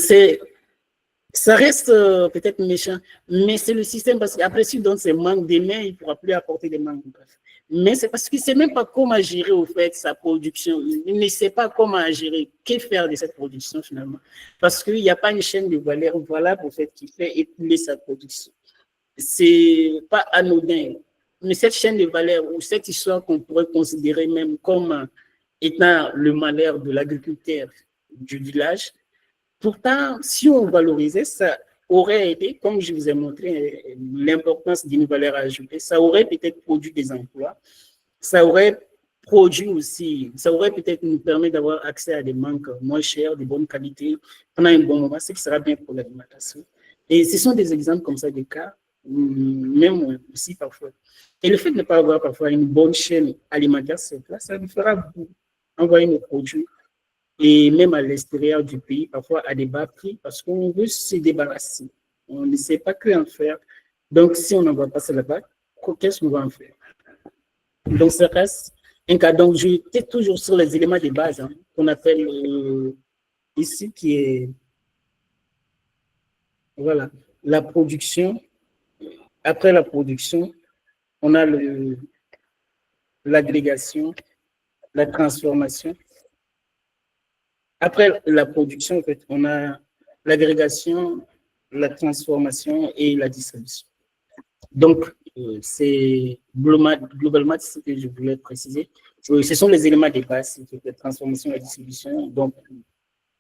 ça reste peut-être méchant, mais c'est le système parce qu'après, si tu donnes ces manques demain, il ne pourra plus apporter des manques. Bref. Mais c'est parce qu'il ne sait même pas comment gérer au fait sa production. Il ne sait pas comment gérer, que faire de cette production finalement. Parce qu'il n'y a pas une chaîne de valeur valable au fait qui fait écouler sa production. C'est pas anodin. Mais cette chaîne de valeur ou cette histoire qu'on pourrait considérer même comme étant le malheur de l'agriculteur du village, pourtant, si on valorisait, ça aurait été, comme je vous ai montré l'importance d'une valeur ajoutée, ça aurait peut-être produit des emplois, ça aurait produit aussi, ça aurait peut-être nous permis d'avoir accès à des manques moins chers, de bonne qualité, pendant un bon moment, ce qui sera bien pour l'alimentation. Et ce sont des exemples comme ça, des cas, même aussi parfois. Et le fait de ne pas avoir parfois une bonne chaîne alimentaire, ça nous fera envoyer nos produits et même à l'extérieur du pays, parfois à des bas prix, parce qu'on veut se débarrasser. On ne sait pas quoi en faire. Donc, si on n'envoie pas ça là-bas, qu'est-ce qu'on va en faire? Donc, ça reste un cas. Donc, j'étais toujours sur les éléments de base qu'on appelle ici, qui est, voilà, la production. Après la production, on a l'agrégation, la transformation. Après la production, en fait, on a l'agrégation, la transformation et la distribution. Donc, c'est globalement ce que je voulais préciser. Ce sont les éléments de base, la transformation et la distribution. Donc,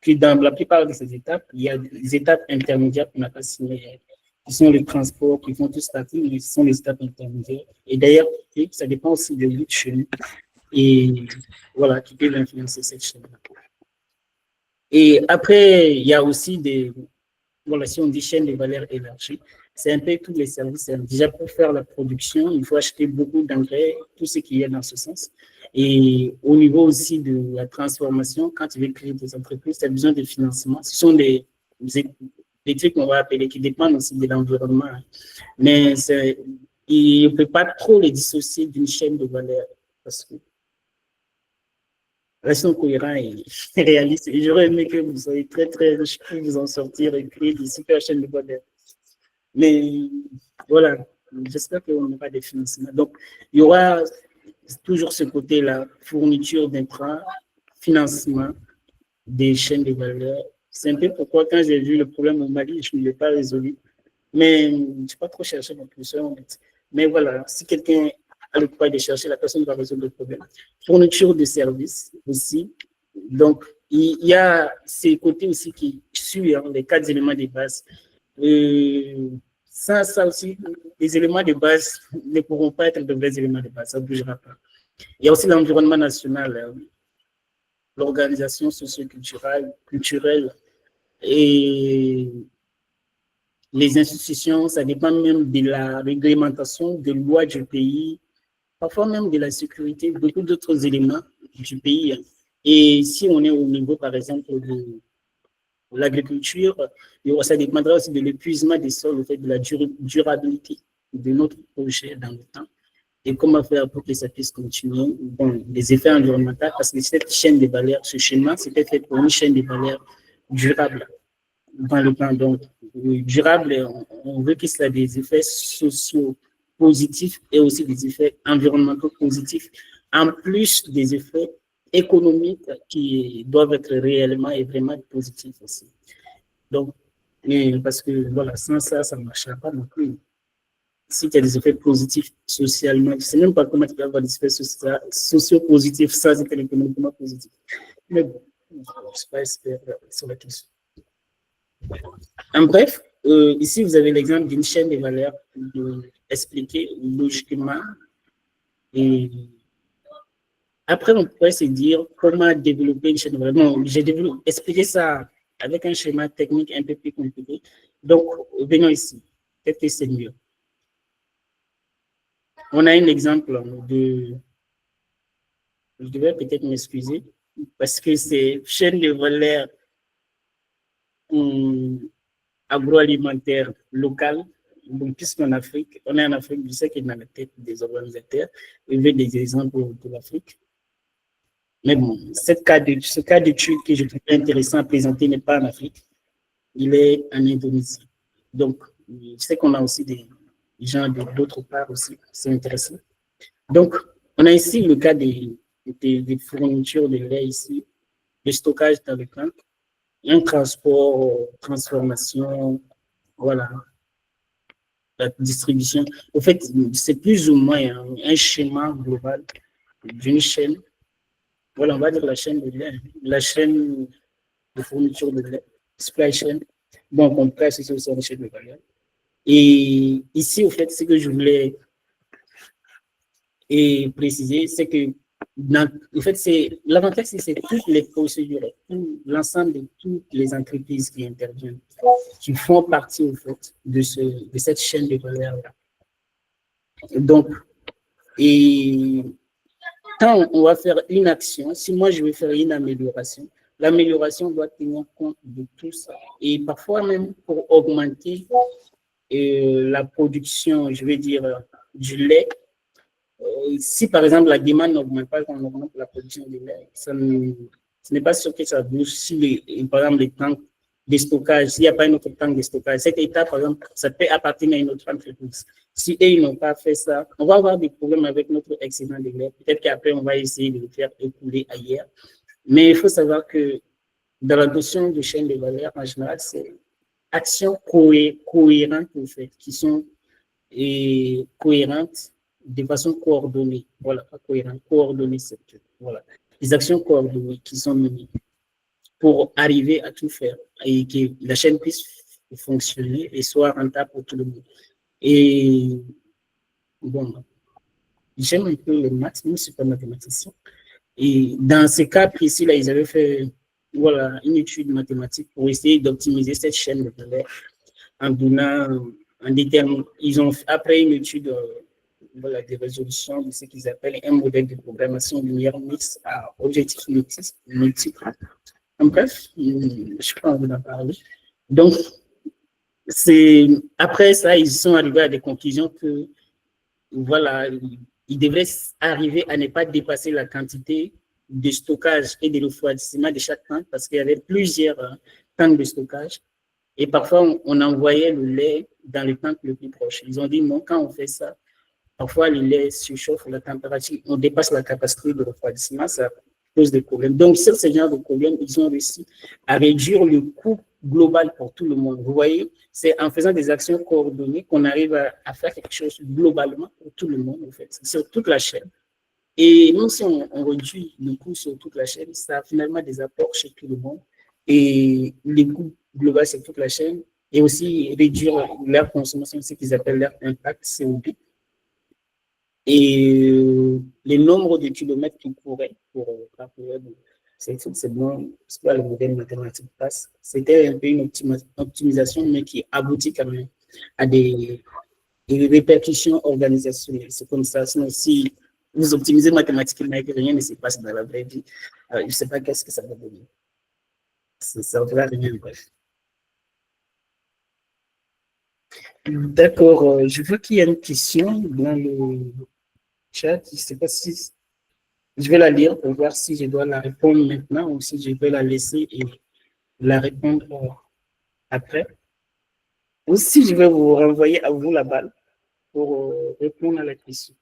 puis dans la plupart de ces étapes, il y a des étapes intermédiaires qu'on n'a pas signées, qui sont les transports, qui font tout starter, mais ce sont les étapes intermédiaires. Et d'ailleurs, ça dépend aussi de l'autre chaîne. Et voilà, qui peuvent influencer cette chaîne-là. Et après, il y a aussi des, voilà, si on dit chaîne de valeur élargie, c'est un peu tous les services. Déjà, pour faire la production, il faut acheter beaucoup d'engrais, tout ce qu'il y a dans ce sens. Et au niveau aussi de la transformation, quand tu veux créer des entreprises, tu as besoin de financement. Ce sont des trucs qu'on va appeler qui dépendent aussi de l'environnement. Mais il ne peut pas trop les dissocier d'une chaîne de valeur parce que restons cohérents et réalistes. Et j'aurais aimé que vous soyez très, très riches pour vous en sortir et créer des super chaînes de valeur. Mais voilà, j'espère qu'on aura des financements. Donc, il y aura toujours ce côté-là, fourniture d'intrants, financement des chaînes de valeur. C'est un peu pourquoi, quand j'ai vu le problème au Mali, je ne l'ai pas résolu. Mais je n'ai pas trop cherché non plus. Mais voilà, si quelqu'un a le courage de chercher, la personne va résoudre le problème. Fourniture de services aussi. Donc, il y a ces côtés aussi qui suivent les 4 éléments de base. Ça aussi, les éléments de base ne pourront pas être de vrais éléments de base, ça ne bougera pas. Il y a aussi l'environnement national, l'organisation socio-culturelle et les institutions, ça dépend même de la réglementation, des lois du pays, parfois même de la sécurité, beaucoup d'autres éléments du pays. Et si on est au niveau, par exemple, de l'agriculture, ça dépendra aussi de l'épuisement des sols, au fait de la durabilité de notre projet dans le temps et comment faire pour que ça puisse continuer. Bon, les effets environnementaux, parce que cette chaîne de valeur, ce schéma, c'était fait pour une chaîne de valeur durable dans le temps. Donc, durable, on veut que ça ait des effets sociaux positifs et aussi des effets environnementaux positifs, en plus des effets économiques qui doivent être réellement et vraiment positifs aussi. Donc, parce que voilà, sans ça, ça ne marchera pas non plus. Si tu as des effets positifs socialement, je ne sais même pas comment tu peux avoir des effets socio-positifs sans être économiquement positif. Mais bon, je ne suis pas expert sur la question. En bref, ici, vous avez l'exemple d'une chaîne de valeur expliquée logiquement. Et après, on pourrait se dire comment développer une chaîne de valeur. Bon, j'ai expliqué ça avec un schéma technique un peu plus compliqué. Donc, venons ici. Peut-être que c'est mieux. On a un exemple de... Je devrais peut-être m'excuser parce que c'est chaîne de valeur agroalimentaire locale. Donc, puisqu'en Afrique, on est en Afrique, je sais qu'il est dans la tête des organisateurs, il veut des exemples de l'Afrique. Mais bon, ce cas d'étude que je trouve intéressant à présenter n'est pas en Afrique, il est en Indonésie. Donc, je sais qu'on a aussi des gens d'autre part aussi, c'est intéressant. Donc, on a ici le cas des fournitures de lait ici, le stockage dans le camp, un transport, transformation, voilà, la distribution. En fait, c'est plus ou moins un schéma global d'une chaîne. Voilà, on va dire la chaîne de lait, la chaîne de fourniture de lait, supply chain. Donc, on presse ici aussi une chaîne de valeur. Et ici, au fait, ce que je voulais préciser, c'est que en fait, l'avantage, c'est toutes les procédures, l'ensemble de toutes les entreprises qui interviennent, qui font partie, au fait, de cette chaîne de valeur-là. Donc, et quand on va faire une action, si moi je vais faire une amélioration, l'amélioration doit tenir compte de tout ça. Et parfois même pour augmenter la production, je vais dire, du lait, si par exemple la demande n'augmente pas quand on augmente la production du lait, ce n'est pas sûr que ça bouge. Si par exemple les tanks de stockage, s'il n'y a pas un autre tank de stockage, cet état par exemple, ça peut appartenir à une autre entreprise. Si eux, ils n'ont pas fait ça, on va avoir des problèmes avec notre excédent de lait. Peut-être qu'après, on va essayer de le faire écouler ailleurs. Mais il faut savoir que dans la notion de chaîne de valeur, en général, c'est actions cohérentes, en fait, qui sont cohérentes de façon coordonnée. Voilà, pas cohérente, coordonnée, c'est voilà. Les actions coordonnées qui sont menées pour arriver à tout faire et que la chaîne puisse fonctionner et soit rentable pour tout le monde. Et bon, j'aime un peu les maths, même si je ne suis pas mathématicien. Et dans ce cas précis, là, ils avaient fait voilà, une étude mathématique pour essayer d'optimiser cette chaîne de valeur en donnant un déterminant. Ils ont, après une étude voilà, des résolutions de ce qu'ils appellent un modèle de programmation linéaire mixte à objectifs multiples. En bref, je ne sais pas envie d'en parler. Donc, après ça, ils sont arrivés à des conclusions que voilà, ils devraient arriver à ne pas dépasser la quantité de stockage et de refroidissement de chaque tank parce qu'il y avait plusieurs tanks de stockage et parfois on envoyait le lait dans le tank le plus proche. Ils ont dit non, quand on fait ça, parfois le lait surchauffe, la température, on dépasse la capacité de refroidissement, ça pose des problèmes. Donc, sur ce genre de problème, ils ont réussi à réduire le coût global pour tout le monde. Vous voyez, c'est en faisant des actions coordonnées qu'on arrive à faire quelque chose globalement pour tout le monde, en fait, sur toute la chaîne. Et même si on réduit le coût sur toute la chaîne, ça a finalement des apports chez tout le monde. Et le coût global sur toute la chaîne, et aussi réduire leur consommation, ce qu'ils appellent leur impact CO2. Et les nombres de kilomètres qu'ils couraient pour parcourir, c'est bon, c'est pas le modèle mathématique passe. C'était un peu une optimisation, mais qui aboutit quand même à des répercussions organisationnelles. C'est comme ça. Sinon, si vous optimisez mathématiquement et que rien ne se passe dans la vraie vie, je ne sais pas qu'est-ce que ça va donner. Ça ne va rien, bref. D'accord, je vois qu'il y a une question dans le chat. Je ne sais pas si je vais la lire pour voir si je dois la répondre maintenant ou si je vais la laisser et la répondre après. Ou si je vais vous renvoyer à vous la balle pour répondre à la question.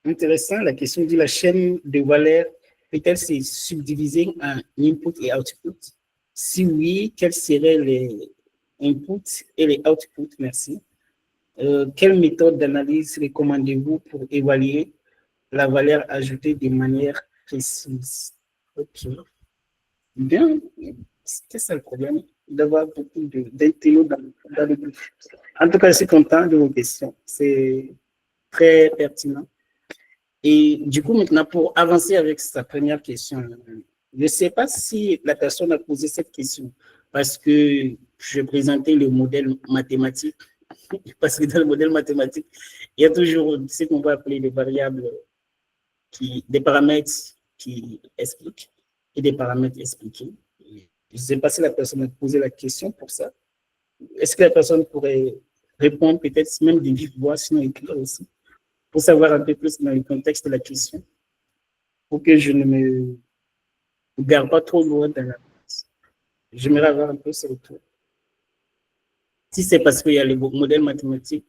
Intéressant, la question dit la chaîne de valeur peut-elle se subdiviser en input et output? Si oui, quels seraient les inputs et les outputs? Merci. Quelle méthode d'analyse recommandez-vous pour évaluer la valeur ajoutée de manière précise? Ok. Bien, c'était ça le problème, d'avoir beaucoup d'intello dans le groupe. En tout cas, je suis content de vos questions. C'est très pertinent. Et du coup, maintenant, pour avancer avec sa première question, je ne sais pas si la personne a posé cette question parce que je présentais le modèle mathématique. Parce que dans le modèle mathématique, il y a toujours ce qu'on va appeler des variables, des paramètres qui expliquent et des paramètres expliqués. Je ne sais pas si la personne a posé la question pour ça. Est-ce que la personne pourrait répondre peut-être même de vive voix, sinon écrire aussi, pour savoir un peu plus dans le contexte de la question, pour que je ne me garde pas trop loin dans la place. J'aimerais avoir un peu ce retour. Si c'est parce qu'il y a les modèles mathématiques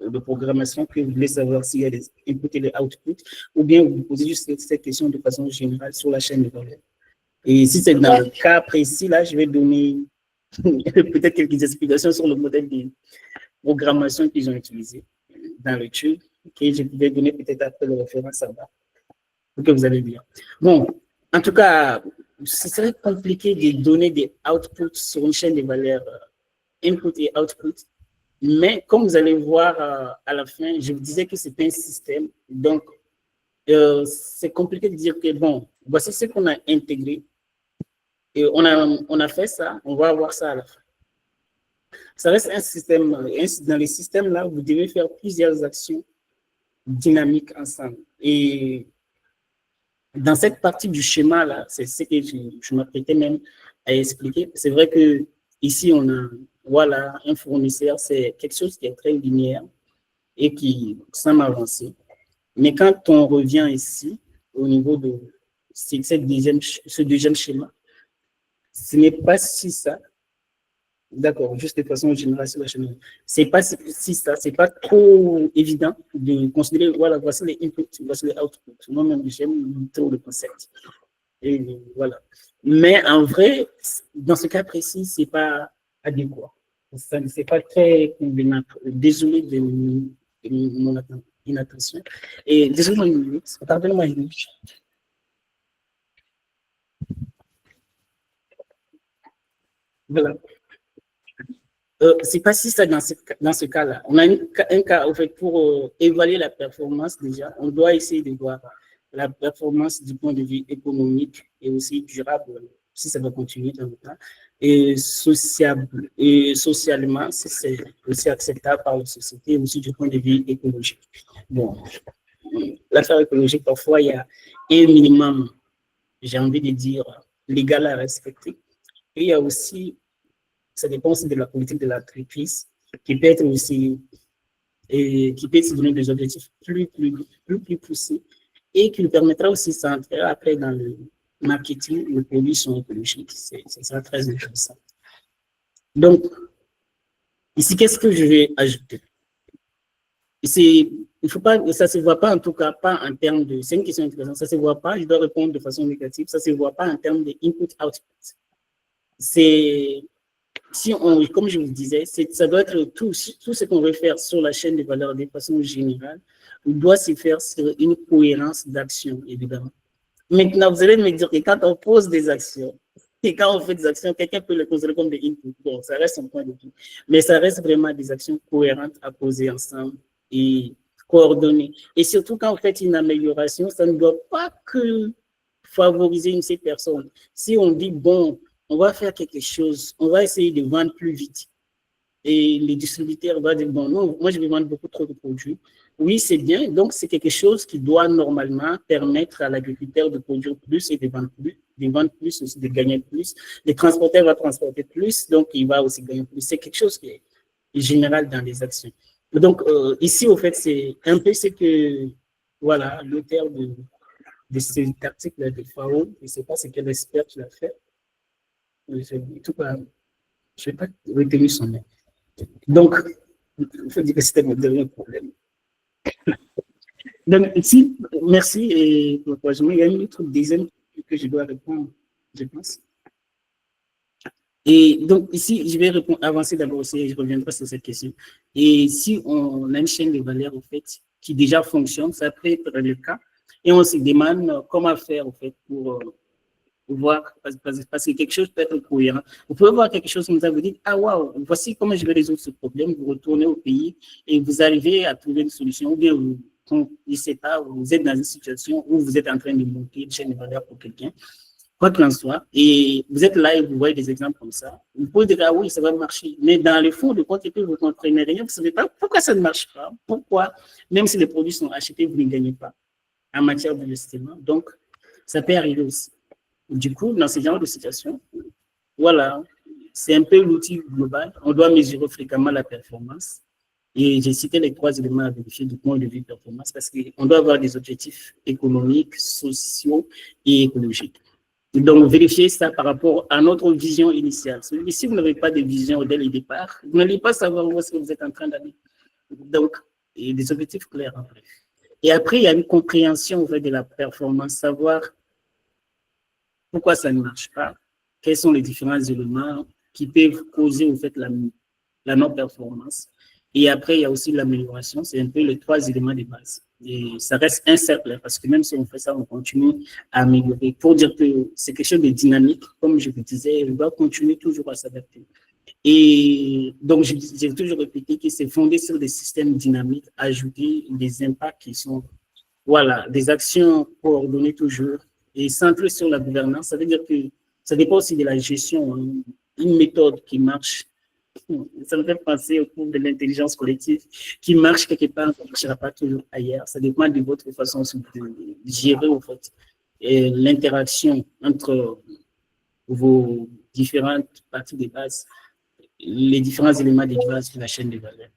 de programmation que vous voulez savoir s'il y a des inputs et des outputs, ou bien vous posez juste cette question de façon générale sur la chaîne de valeur. Et si c'est dans le cas précis, là, je vais donner peut-être quelques explications sur le modèle de programmation qu'ils ont utilisé dans le tube, que je vais donner peut-être après le référence en bas, pour que vous allez bien. Bon, en tout cas, ce serait compliqué de donner des outputs sur une chaîne de valeurs input et output. Mais comme vous allez voir à la fin, je vous disais que c'est un système. Donc, c'est compliqué de dire que, bon, voici ce qu'on a intégré. Et on a fait ça, on va avoir ça à la fin. Ça reste un système. Dans les systèmes-là, vous devez faire plusieurs actions dynamiques ensemble. Et dans cette partie du schéma-là, c'est ce que je m'apprêtais même à expliquer. C'est vrai que ici, on a voilà, un fournisseur, c'est quelque chose qui est très linéaire et qui semble avancer. Mais quand on revient ici, au niveau de ce deuxième schéma, ce n'est pas si ça. D'accord, juste de façon générale sur la chaîne. C'est pas si ça, c'est pas trop évident de considérer, voilà, voici les inputs, voici les outputs. Moi-même, j'aime trop le concept. Et voilà. Mais en vrai, dans ce cas précis, c'est pas adéquat. Ça ne c'est pas très convenable. Désolé de mon inattention. Et désolé, une minute. Pardonnez-moi une minute. Voilà. C'est pas si ça dans ce cas-là. On a un cas, en fait, pour évaluer la performance déjà, on doit essayer de voir la performance du point de vue économique et aussi durable, si ça va continuer dans le temps, et socialement, si c'est aussi acceptable par la société, aussi du point de vue écologique. Bon, l'affaire écologique, parfois, il y a un minimum, j'ai envie de dire, légal à respecter. Et il y a aussi, ça dépend aussi de la politique de l'entreprise, qui peut être aussi, et qui peut se donner des objectifs plus poussés et qui nous permettra aussi de s'entrer après dans le marketing, les produits sont écologiques. C'est ça très intéressant. Donc, ici, qu'est-ce que je vais ajouter? Il faut pas, ça ne se voit pas en tout cas, pas en termes de, c'est une question intéressante, ça ne se voit pas, je dois répondre de façon négative, ça ne se voit pas en termes de input-output. C'est, si on, comme je vous disais, ça doit être tout ce qu'on veut faire sur la chaîne de valeur de façon générale, doit se faire sur une cohérence d'action, évidemment. Maintenant, vous allez me dire que quand on pose des actions, Et quand on fait des actions, quelqu'un peut les considérer comme des inputs. Bon, ça reste un point de vue. Mais ça reste vraiment des actions cohérentes à poser ensemble et coordonnées. Et surtout, quand on fait une amélioration, ça ne doit pas que favoriser une seule personne. Si on dit, bon, on va faire quelque chose, on va essayer de vendre plus vite. Et les distributeurs vont dire, bon, non, moi, je vais vendre beaucoup trop de produits. Oui, c'est bien. Donc, c'est quelque chose qui doit normalement permettre à l'agriculteur de produire plus et de vendre plus aussi, de gagner plus. Le transporteur va transporter plus, donc il va aussi gagner plus. C'est quelque chose qui est général dans les actions. Donc, ici, au fait, c'est un peu ce que, voilà, l'auteur de cet article de FAO, je ne sais pas ce quel expert tu l'as fait. Je n'ai pas retenu son nom. Donc, il faut dire que c'était mon dernier problème. Donc, ici, merci. Et il y a une autre dizaine que je dois répondre, je pense. Et donc, ici, je vais avancer d'abord aussi et je reviendrai sur cette question. Et si on a une chaîne de valeur, en fait, qui déjà fonctionne, ça peut être le cas. Et on se demande comment faire, en fait, pour voir, parce que quelque chose peut être cohérent. Vous pouvez voir quelque chose comme ça, vous dites, ah waouh, voici comment je vais résoudre ce problème. Vous retournez au pays et vous arrivez à trouver une solution, ou bien vous, je ne sais pas, vous êtes dans une situation où vous êtes en train de monter une chaîne de valeur pour quelqu'un, quoi qu'il en soit, et vous êtes là et vous voyez des exemples comme ça. Vous pouvez dire, ah oui, ça va marcher, mais dans le fond de compte, vous ne comprenez rien, vous ne savez pas pourquoi ça ne marche pas, pourquoi, même si les produits sont achetés, vous ne gagnez pas en matière d'investissement. Donc, ça peut arriver aussi. Du coup, dans ce genre de situation, voilà, c'est un peu l'outil global. On doit mesurer fréquemment la performance. Et j'ai cité les 3 éléments à vérifier du point de vue performance parce qu'on doit avoir des objectifs économiques, sociaux et écologiques. Donc, vérifier ça par rapport à notre vision initiale. Si vous n'avez pas de vision dès le départ, vous n'allez pas savoir où est-ce que vous êtes en train d'aller. Donc, il y a des objectifs clairs en fait. Et après, il y a une compréhension en fait, de la performance, savoir pourquoi ça ne marche pas, quels sont les différents éléments qui peuvent causer en fait, la non-performance. Et après, il y a aussi l'amélioration, c'est un peu les 3 éléments de base. Et ça reste un cercle, parce que même si on fait ça, on continue à améliorer. Pour dire que c'est quelque chose de dynamique, comme je vous disais, on doit continuer toujours à s'adapter. Et donc, j'ai toujours répété que c'est fondé sur des systèmes dynamiques, ajouter des impacts qui sont, voilà, des actions coordonnées toujours, et centré sur la gouvernance, ça veut dire que ça dépend aussi de la gestion, hein. Une méthode qui marche, ça me fait penser au cours de l'intelligence collective, qui marche quelque part, ne marchera pas toujours ailleurs. Ça dépend de votre façon de gérer en fait, l'interaction entre vos différentes parties de base, les différents éléments de base de la chaîne de valeur.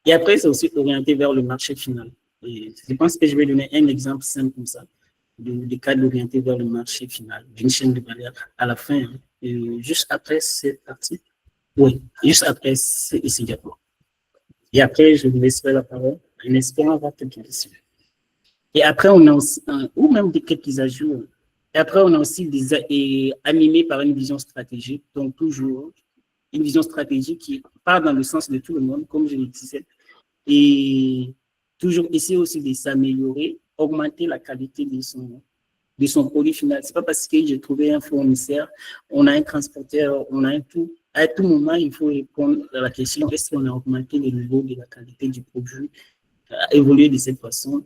Et après, c'est aussi orienté vers le marché final. Et je pense que je vais donner un exemple simple comme ça, de cadre orienté vers le marché final, d'une chaîne de valeur à la fin, juste après cette partie. Oui, juste après ici diapo. Et après, je vous laisserai la parole en espérant avoir quelques questions. Et après, on a aussi, ou même des quelques ajouts. Et après, on a aussi animé par une vision stratégique, donc toujours une vision stratégique qui part dans le sens de tout le monde, comme je le disais, et toujours essayer aussi de s'améliorer, augmenter la qualité de son produit final. Ce n'est pas parce que j'ai trouvé un fournisseur, on a un transporteur, on a un tout. À tout moment, il faut répondre à la question, est-ce qu'on a augmenté le niveau de la qualité du produit, évoluer de cette façon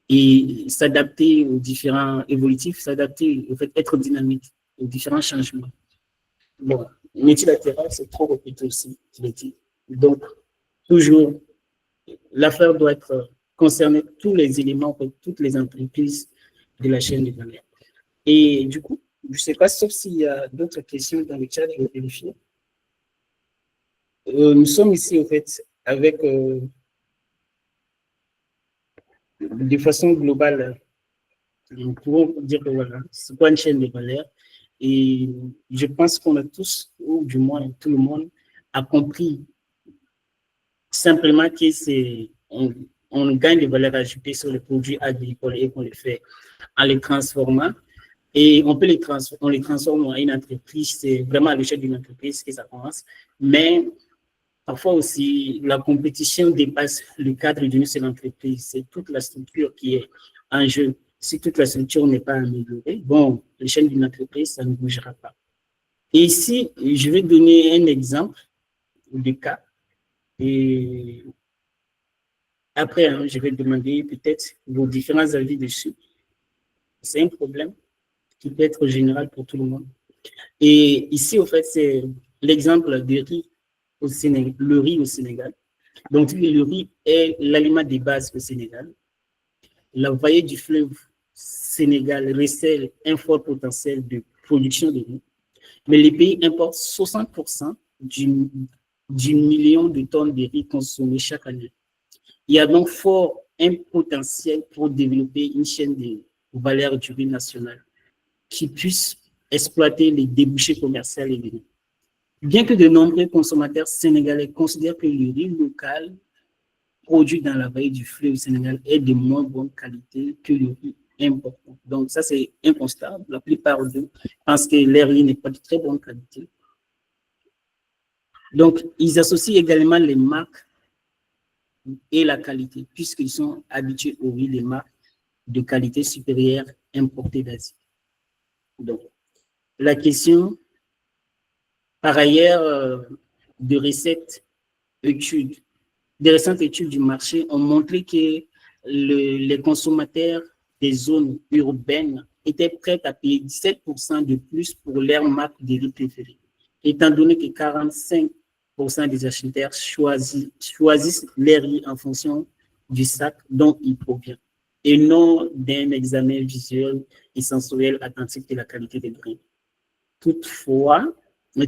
et s'adapter aux différents évolutifs, s'adapter, en fait, être dynamique aux différents changements. Bon, multilatéral, c'est trop répété aussi, je l'ai dit. Donc, toujours, l'affaire doit être concerner tous les éléments, toutes les entreprises de la chaîne de valeur. Et du coup, je ne sais pas, sauf s'il y a d'autres questions dans le chat, je vais vérifier. Nous sommes ici, en fait, avec, de façon globale, nous pouvons dire que voilà, c'est quoi une chaîne de valeur. Et je pense qu'on a tous, ou du moins tout le monde, a compris simplement que c'est, on gagne des valeurs ajoutées sur les produits agricoles et qu'on les fait en les transformant. Et on les transforme en une entreprise, c'est vraiment à l'échelle d'une entreprise que ça commence. Mais parfois aussi, la compétition dépasse le cadre d'une seule entreprise. C'est toute la structure qui est en jeu. si toute la structure n'est pas améliorée, bon, l'échelle d'une entreprise, ça ne bougera pas. Et ici, je vais donner un exemple de cas. Et après, hein, je vais demander peut-être vos différents avis dessus. C'est un problème qui peut être général pour tout le monde. Et ici, au fait, c'est l'exemple de riz au Sénégal, le riz au Sénégal. Donc, le riz est l'aliment de base au Sénégal. La vallée du fleuve Sénégal recèle un fort potentiel de production de riz. Mais les pays importent 60% du million de tonnes de riz consommées chaque année. Il y a donc fort un potentiel pour développer une chaîne de valeur du riz national qui puisse exploiter les débouchés commerciaux et les riz. Bien que de nombreux consommateurs sénégalais considèrent que le riz local produit dans la vallée du fleuve Sénégal est de moins bonne qualité que le riz importé. Donc ça, c'est un constat. La plupart d'eux pensent que le riz n'est pas de très bonne qualité. Donc, ils associent également les marques et la qualité, puisqu'ils sont habitués au riz des marques de qualité supérieure importées d'Asie. Donc, la question, par ailleurs, de des récentes études du marché ont montré que les consommateurs des zones urbaines étaient prêts à payer 17% de plus pour leur marque de riz préférée, étant donné que 45% des acheteurs choisissent leur riz en fonction du sac dont il provient et non d'un examen visuel et sensoriel attentif de la qualité des grains. Toutefois,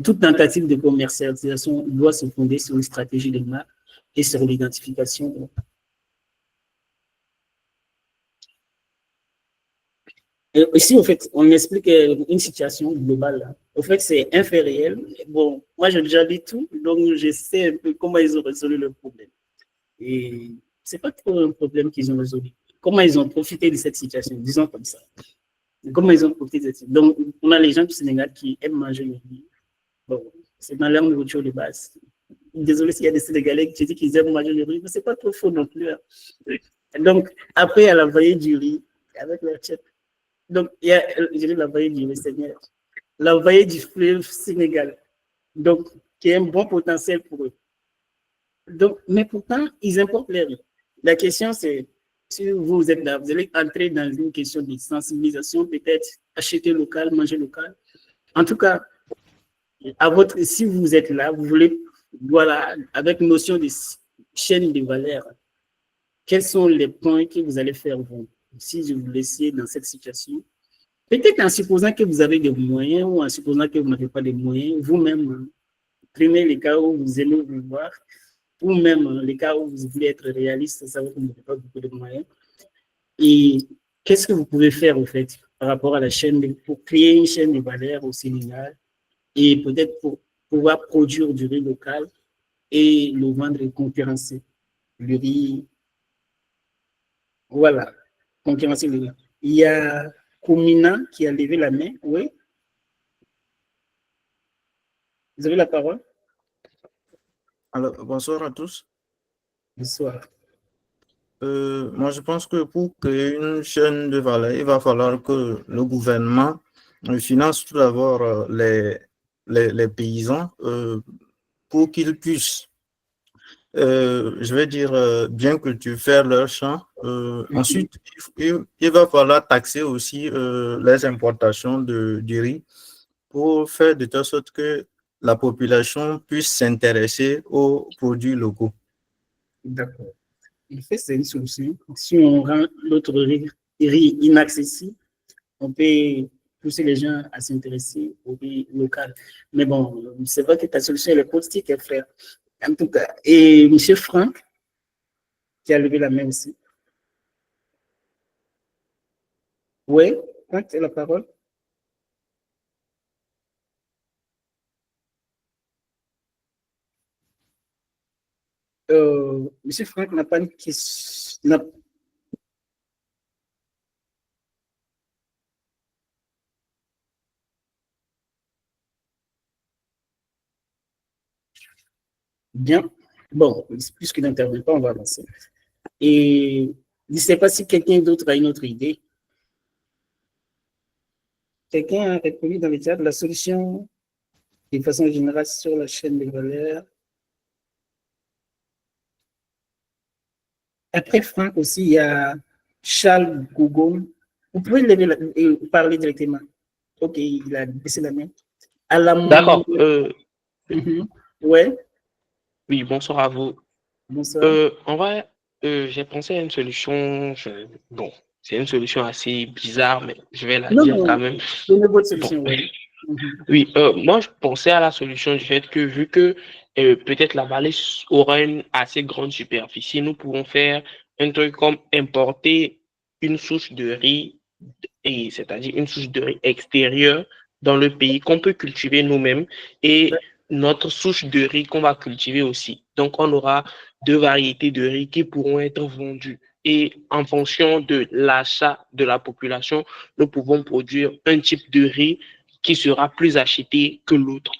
toute tentative de commercialisation doit se fonder sur une stratégie de marque et sur l'identification. Ici, en fait, on explique une situation globale. En fait, c'est un fait réel. Bon, moi, j'ai déjà dit tout, donc je sais un peu comment ils ont résolu le problème. Et c'est pas trop un problème qu'ils ont résolu. Comment ils ont profité de cette situation, disons comme ça. Comment ils ont profité de cette situation. Donc, on a les gens du Sénégal qui aiment manger le riz. Bon, c'est dans leur nourriture de base. Désolé s'il y a des Sénégalais qui disent qu'ils aiment manger le riz, mais c'est pas trop faux non plus. Hein. Donc, après, à la vallée du riz, avec leur chef. Donc, il y a, je dis la vallée du riz, Seigneur. La vallée du fleuve Sénégal. Donc, qui a un bon potentiel pour eux. Donc, mais pourtant, ils importent les riz. La question, c'est, si vous êtes là, vous allez entrer dans une question de sensibilisation, peut-être acheter local, manger local. En tout cas, si vous êtes là, vous voulez, voilà, avec notion de chaîne de valeur, quels sont les points que vous allez faire vous, si je vous laissais dans cette situation? Peut-être en supposant que vous avez des moyens ou en supposant que vous n'avez pas de moyens, vous-même, prenez les cas où vous aimez vous voir, ou même les cas où vous voulez être réaliste, ça veut dire que vous n'avez pas beaucoup de moyens. Et qu'est-ce que vous pouvez faire, en fait, par rapport à la chaîne, pour créer une chaîne de valeur au Sénégal et peut-être pour pouvoir produire du riz local et le vendre et concurrencer le riz. Voilà, concurrencer le riz. Il y a Koumina qui a levé la main, oui. Vous avez la parole. Alors, bonsoir à tous. Bonsoir. Moi, je pense que pour créer une chaîne de valeur, il va falloir que le gouvernement finance tout d'abord les paysans pour qu'ils puissent, je vais dire, bien cultiver leurs champs. Ensuite, il va falloir taxer aussi les importations du riz pour faire de telle sorte que la population puisse s'intéresser aux produits locaux. D'accord. En fait, c'est une solution. Si on rend notre riz inaccessible, on peut pousser les gens à s'intéresser au riz local. Mais bon, c'est vrai que ta solution elle est politique, frère. En tout cas, et M. Franck, qui a levé la main aussi. Oui, Franck, tu as la parole. M. Franck n'a pas une question. Bien. Bon, puisqu'il n'intervient pas, on va avancer. Et je ne sais pas si quelqu'un d'autre a une autre idée quelqu'un a répondu dans le chat la solution de façon générale sur la chaîne de valeur. Après Franck aussi, il y a Charles Gougon. Vous pouvez lever et parler directement. Ok, il a baissé la main. D'accord. Ouais, Oui, bonsoir à vous. bonsoir. En vrai, j'ai pensé à une solution. Bon, c'est une solution assez bizarre, mais je vais la dire quand même. Donnez votre Bon, solution, oui. oui, moi, je pensais à la solution du fait que, vu que peut-être la vallée aura une assez grande superficie, nous pouvons faire un truc comme importer une souche de riz, et c'est-à-dire une souche de riz extérieure dans le pays qu'on peut cultiver nous-mêmes et notre souche de riz qu'on va cultiver aussi. Donc, on aura deux variétés de riz qui pourront être vendues. Et en fonction de l'achat de la population, nous pouvons produire un type de riz qui sera plus acheté que l'autre.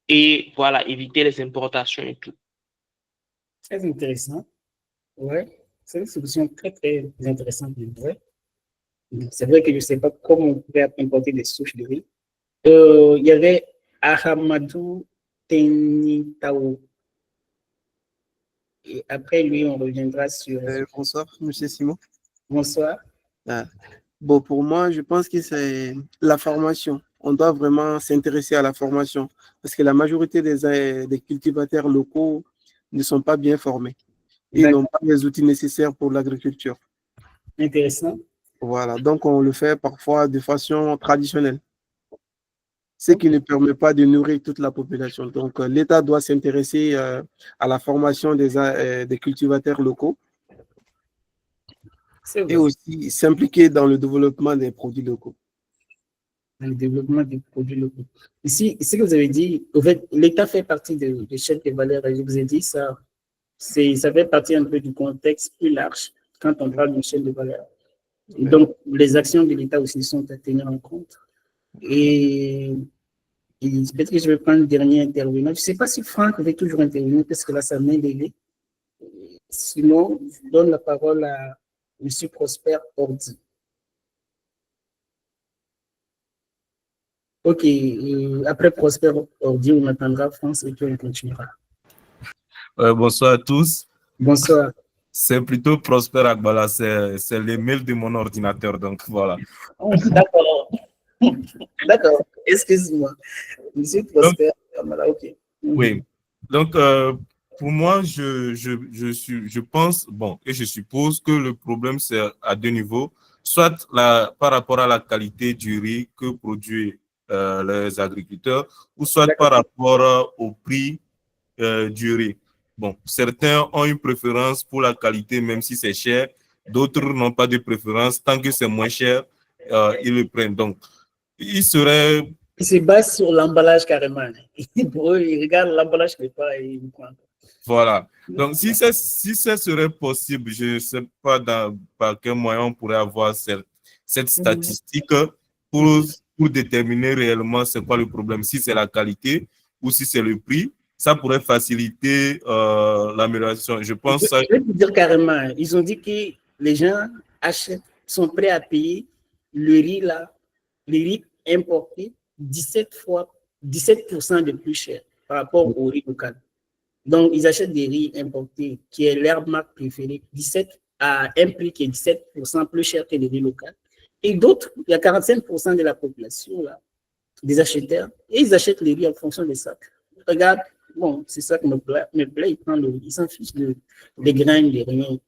Et voilà, éviter les importations et tout. Très intéressant. Ouais, c'est une solution très, très intéressante. Ouais. C'est vrai que je ne sais pas comment on pourrait importer des souches de riz. Il y avait Ahamadou Tenitao. Et après lui, on reviendra sur. Bonsoir, Monsieur Simon. Bonsoir. Bon, pour moi, je pense que c'est la formation. On doit vraiment s'intéresser à la formation parce que la majorité des cultivateurs locaux ne sont pas bien formés et n'ont pas les outils nécessaires pour l'agriculture. Intéressant. Voilà, donc on le fait parfois de façon traditionnelle, ce qui ne permet pas de nourrir toute la population. Donc l'État doit s'intéresser à la formation des cultivateurs locaux et aussi s'impliquer dans le développement des produits locaux. Dans le développement des produits locaux. Ici, ce que vous avez dit, en fait, l'État fait partie de chaîne des valeurs. Et je vous ai dit ça, ça fait partie un peu du contexte plus large quand on parle d'une chaîne de valeur. Donc, les actions de l'État aussi sont à tenir en compte. Et peut-être que je vais prendre le dernier intervenant. Je ne sais pas si Franck veut toujours intervenir parce que là, ça main levée. Sinon, je donne la parole à M. Prosper Ordi. Ok, après Prosper Ordi, on attendra France et puis on continuera. Bonsoir à tous. Bonsoir. C'est plutôt Prosper Agbala, c'est l'email de mon ordinateur, donc voilà. D'accord. D'accord, excuse-moi. Monsieur Prosper Agbala, ok. Oui, donc pour moi, je pense, bon, et je suppose que le problème c'est à deux niveaux, soit par rapport à la qualité du riz que produisent les agriculteurs, ou soit par rapport au prix du riz. Bon, certains ont une préférence pour la qualité, même si c'est cher. D'autres n'ont pas de préférence. Tant que c'est moins cher, ils le prennent. Donc, il serait... Ils se basent sur l'emballage carrément. Pour eux, ils regardent l'emballage quelque part et ils prennent. Voilà. Donc, si ça serait possible, je ne sais pas par quel moyen on pourrait avoir cette statistique pour déterminer réellement c'est quoi le problème, si c'est la qualité ou si c'est le prix. Ça pourrait faciliter l'amélioration. Je pense ça. Je vais te dire carrément, ils ont dit que les gens sont prêts à payer le riz là, le riz importé 17% de plus cher par rapport au riz local. Donc, ils achètent des riz importés, qui est leur marque préférée, 17 à un prix qui est 17% plus cher que le riz local. Et d'autres, il y a 45% de la population là, des acheteurs, et ils achètent les riz en fonction des sacs. Regarde, bon, c'est ça qui me plaît, ils prennent le riz, ils s'en fichent des grains, des rien.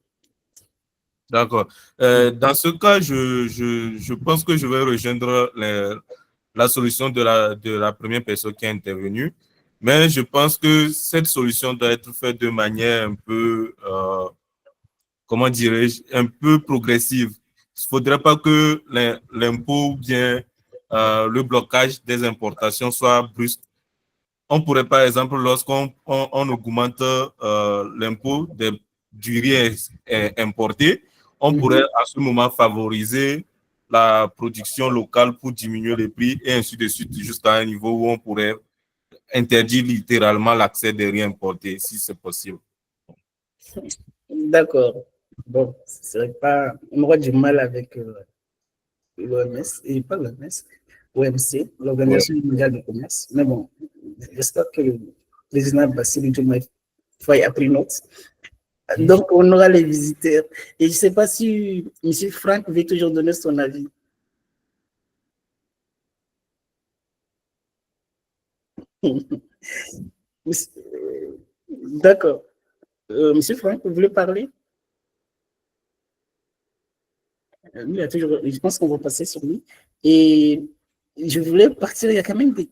D'accord. Dans ce cas, je pense que je vais rejoindre la solution de la première personne qui est intervenue. Mais je pense que cette solution doit être faite de manière un peu, comment dirais-je, un peu progressive. Il ne faudrait pas que l'impôt ou bien le blocage des importations soit brusque. On pourrait, par exemple, lorsqu'on augmente l'impôt du riz importé, on pourrait à ce moment favoriser la production locale pour diminuer les prix et ainsi de suite jusqu'à un niveau où on pourrait interdire littéralement l'accès des riz importés, si c'est possible. D'accord. Bon, c'est vrai pas. On aura du mal avec l'OMS, et pas l'OMS, OMC, l'Organisation mondiale du commerce. Mais bon, j'espère que le président Bassirou Diomaye Faye a pris note. Donc, on aura les visiteurs. Et je ne sais pas si M. Franck veut toujours donner son avis. D'accord. Monsieur Franck, vous voulez parler? Lui, il a toujours, je pense qu'on va passer sur lui. Et je voulais partir, il y a quand même des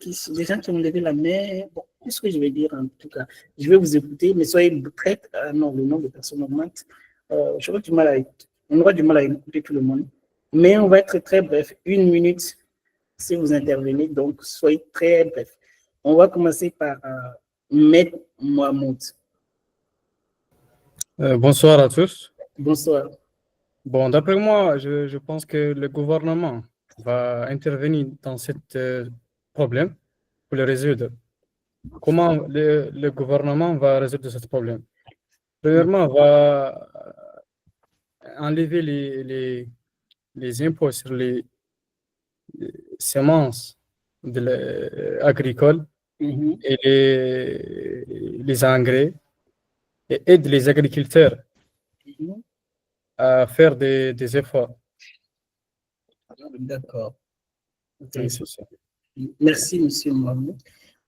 gens qui ont levé la main. Bon, qu'est-ce que je vais dire en tout cas? Je vais vous écouter, mais soyez prêts. Non, le nom de personne augmente. On aura du mal à écouter tout le monde. Mais on va être très bref. 1 minute si vous intervenez, donc soyez très bref. On va commencer par Maître Mohamed. Bonsoir à tous. Bonsoir. Bon, d'après moi, je pense que le gouvernement va intervenir dans ce problème pour le résoudre. Comment le gouvernement va résoudre ce problème? Premièrement, va enlever les impôts sur les semences agricoles et les engrais et aide les agriculteurs à faire des efforts. D'accord. Oui, c'est ça. Merci, monsieur Mohamed.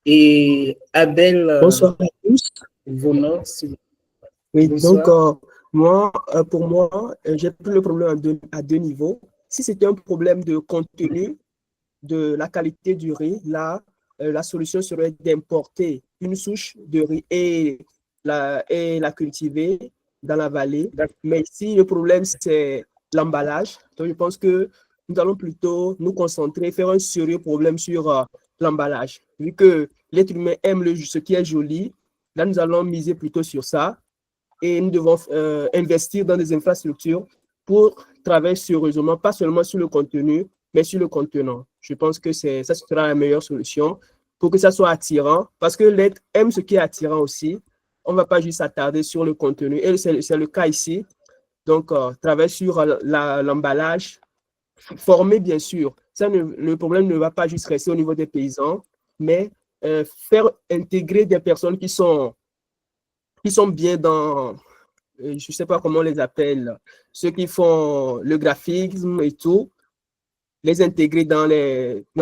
Et Abel Bonsoir à tous. Vonor, Oui, bonsoir. donc pour moi, j'ai pris le problème à deux niveaux. Si c'était un problème de contenu, de la qualité du riz, là, la solution serait d'importer une souche de riz et la cultiver dans la vallée. Mais si le problème, c'est l'emballage, donc je pense que nous allons plutôt nous concentrer, faire un sérieux problème sur l'emballage. Vu que l'être humain aime ce qui est joli, là, nous allons miser plutôt sur ça et nous devons investir dans des infrastructures pour travailler sérieusement, pas seulement sur le contenu, mais sur le contenant. Je pense que ça sera la meilleure solution pour que ça soit attirant, parce que l'être aime ce qui est attirant aussi. On ne va pas juste s'attarder sur le contenu, et c'est le cas ici. Donc, travailler sur l'emballage, former bien sûr. Le problème ne va pas juste rester au niveau des paysans, mais faire intégrer des personnes qui sont bien dans, je ne sais pas comment on les appelle, ceux qui font le graphisme et tout, les intégrer dans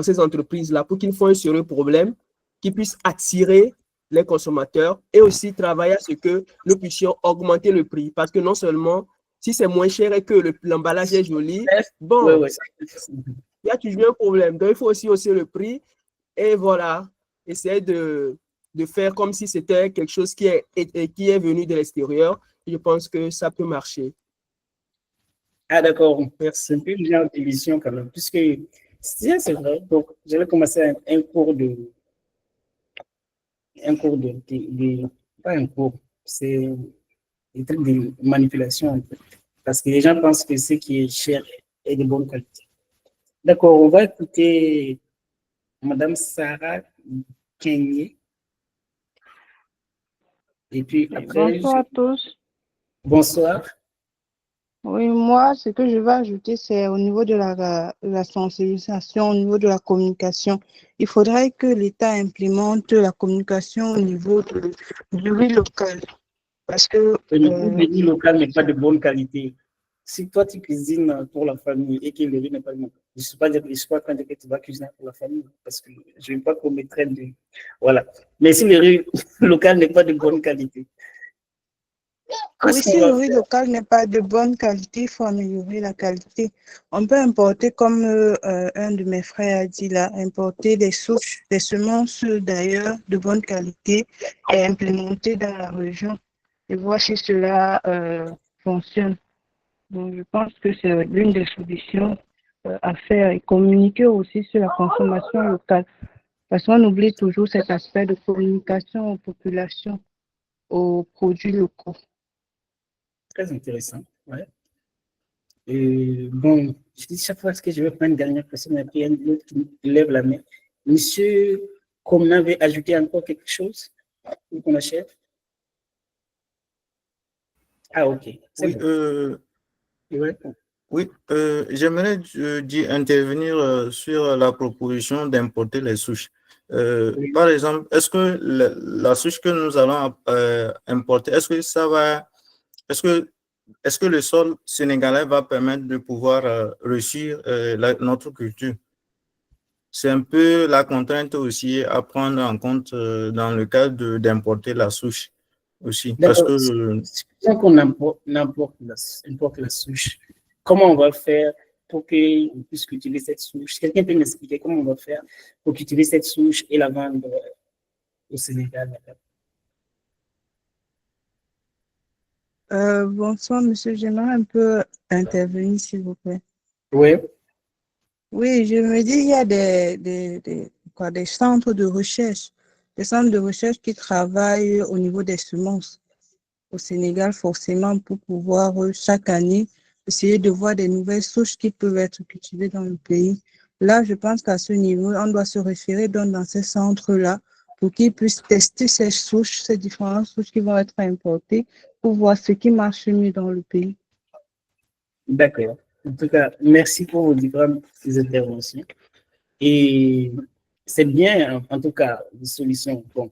ces entreprises-là pour qu'ils fassent un sérieux problème, qu'ils puissent attirer les consommateurs et aussi travailler à ce que nous puissions augmenter le prix. Parce que non seulement, si c'est moins cher et que l'emballage est joli, bon, il y a toujours un problème. Donc, il faut aussi hausser le prix et voilà, essayer de faire comme si c'était quelque chose qui est venu de l'extérieur. Je pense que ça peut marcher. Ah, d'accord. C'est un peu une genre d'émission quand même, puisque c'est vrai. Donc, j'allais commencer un cours pas un cours, c'est des trucs de manipulation, en fait. Parce que les gens pensent que ce qui est cher est de bonne qualité. D'accord, on va écouter Madame Sarah Kenyé. Et puis après. Bonsoir à tous. Bonsoir. Oui, moi, ce que je vais ajouter, c'est au niveau de la sensibilisation, au niveau de la communication. Il faudrait que l'État implémente la communication au niveau du riz local. Parce que le riz local n'est pas de bonne qualité. Si toi, tu cuisines pour la famille et que le riz n'est pas de bonne qualité, je ne suis pas en train de dire que tu vas cuisiner pour la famille, parce que je ne veux pas qu'on me traîne de. Voilà. Mais si le riz local n'est pas de bonne qualité. Oui, si le riz local n'est pas de bonne qualité, il faut améliorer la qualité. On peut importer, comme un de mes frères a dit là, importer des souches, des semences d'ailleurs de bonne qualité et implémenter dans la région et voir si cela fonctionne. Donc, je pense que c'est l'une des solutions à faire et communiquer aussi sur la consommation locale. Parce qu'on oublie toujours cet aspect de communication aux populations, aux produits locaux. Très intéressant. Ouais. Et bon, je dis chaque fois que je vais prendre une dernière personne, et puis il y a un autre qui lève la main. Monsieur Comnan veut ajouter encore quelque chose pour qu'on achève? Ah, ok. Oui, Ouais. Oui, j'aimerais intervenir sur la proposition d'importer les souches. Oui. Par exemple, est-ce que la souche que nous allons importer, est-ce que le sol sénégalais va permettre de pouvoir réussir notre culture? C'est un peu la contrainte aussi à prendre en compte dans le cadre d'importer la souche aussi. Parce D'accord. que Supposons qu'on importe la souche. Comment on va faire pour qu'on puisse cultiver cette souche? Quelqu'un peut m'expliquer comment on va faire pour cultiver cette souche et la vendre au Sénégal? Bonsoir, monsieur. J'aimerais un peu intervenir, s'il vous plaît. Oui, Oui, je me dis, il y a des centres de recherche, qui travaillent au niveau des semences au Sénégal, forcément, pour pouvoir chaque année essayer de voir des nouvelles souches qui peuvent être cultivées dans le pays. Là, je pense qu'à ce niveau, on doit se référer donc dans ces centres-là pour qu'ils puissent tester ces souches, ces différentes souches qui vont être importées pour voir ce qui marche mieux dans le pays. d'accord. En tout cas, merci pour vos différentes interventions. Et c'est bien, en tout cas, des solutions. Bon.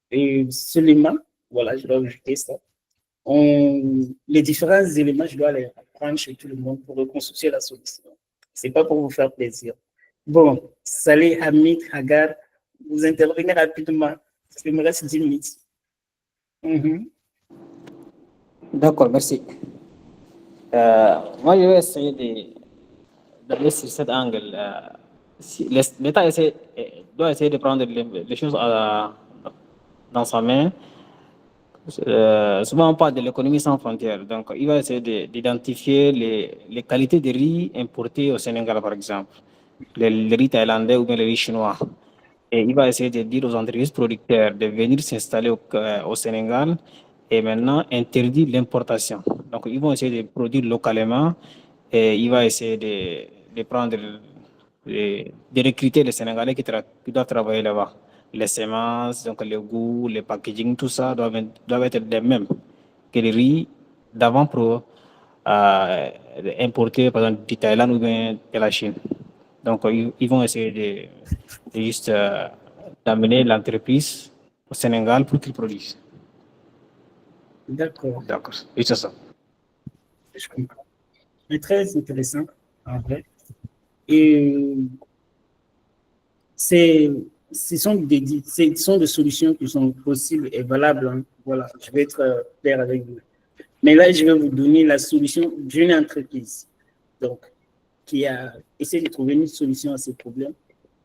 Et seulement, voilà, je dois ajouter ça. Les différents éléments, je dois les prendre chez tout le monde pour reconstruire la solution. C'est pas pour vous faire plaisir. Bon, Saleh, Hamid, Hagar, vous intervenez rapidement. Il me reste 10 minutes. D'accord, merci. Moi, je vais essayer d'aller sur cet angle. Si l'État doit essayer de prendre les choses dans sa main. Souvent, on parle de l'économie sans frontières. Donc, il va essayer d'identifier les qualités de riz importés au Sénégal, par exemple, le riz thaïlandais ou bien le riz chinois. Et il va essayer de dire aux entreprises producteurs de venir s'installer au Sénégal et maintenant interdire l'importation. Donc, ils vont essayer de produire localement et il va essayer de prendre, de recruter les Sénégalais qui doivent travailler là-bas. Les semences, donc le goût, le packaging, tout ça doivent être les mêmes que le riz d'avant pour importer, par exemple, du Thaïlande ou bien de la Chine. Donc, ils vont essayer de juste d'amener l'entreprise au Sénégal pour qu'ils produisent. D'accord. D'accord, et c'est ça. Je comprends. C'est très intéressant, en vrai. Et ce sont des solutions qui sont possibles et valables. Hein. Voilà, je vais être clair avec vous. Mais là, je vais vous donner la solution d'une entreprise donc, qui a essayé de trouver une solution à ces problèmes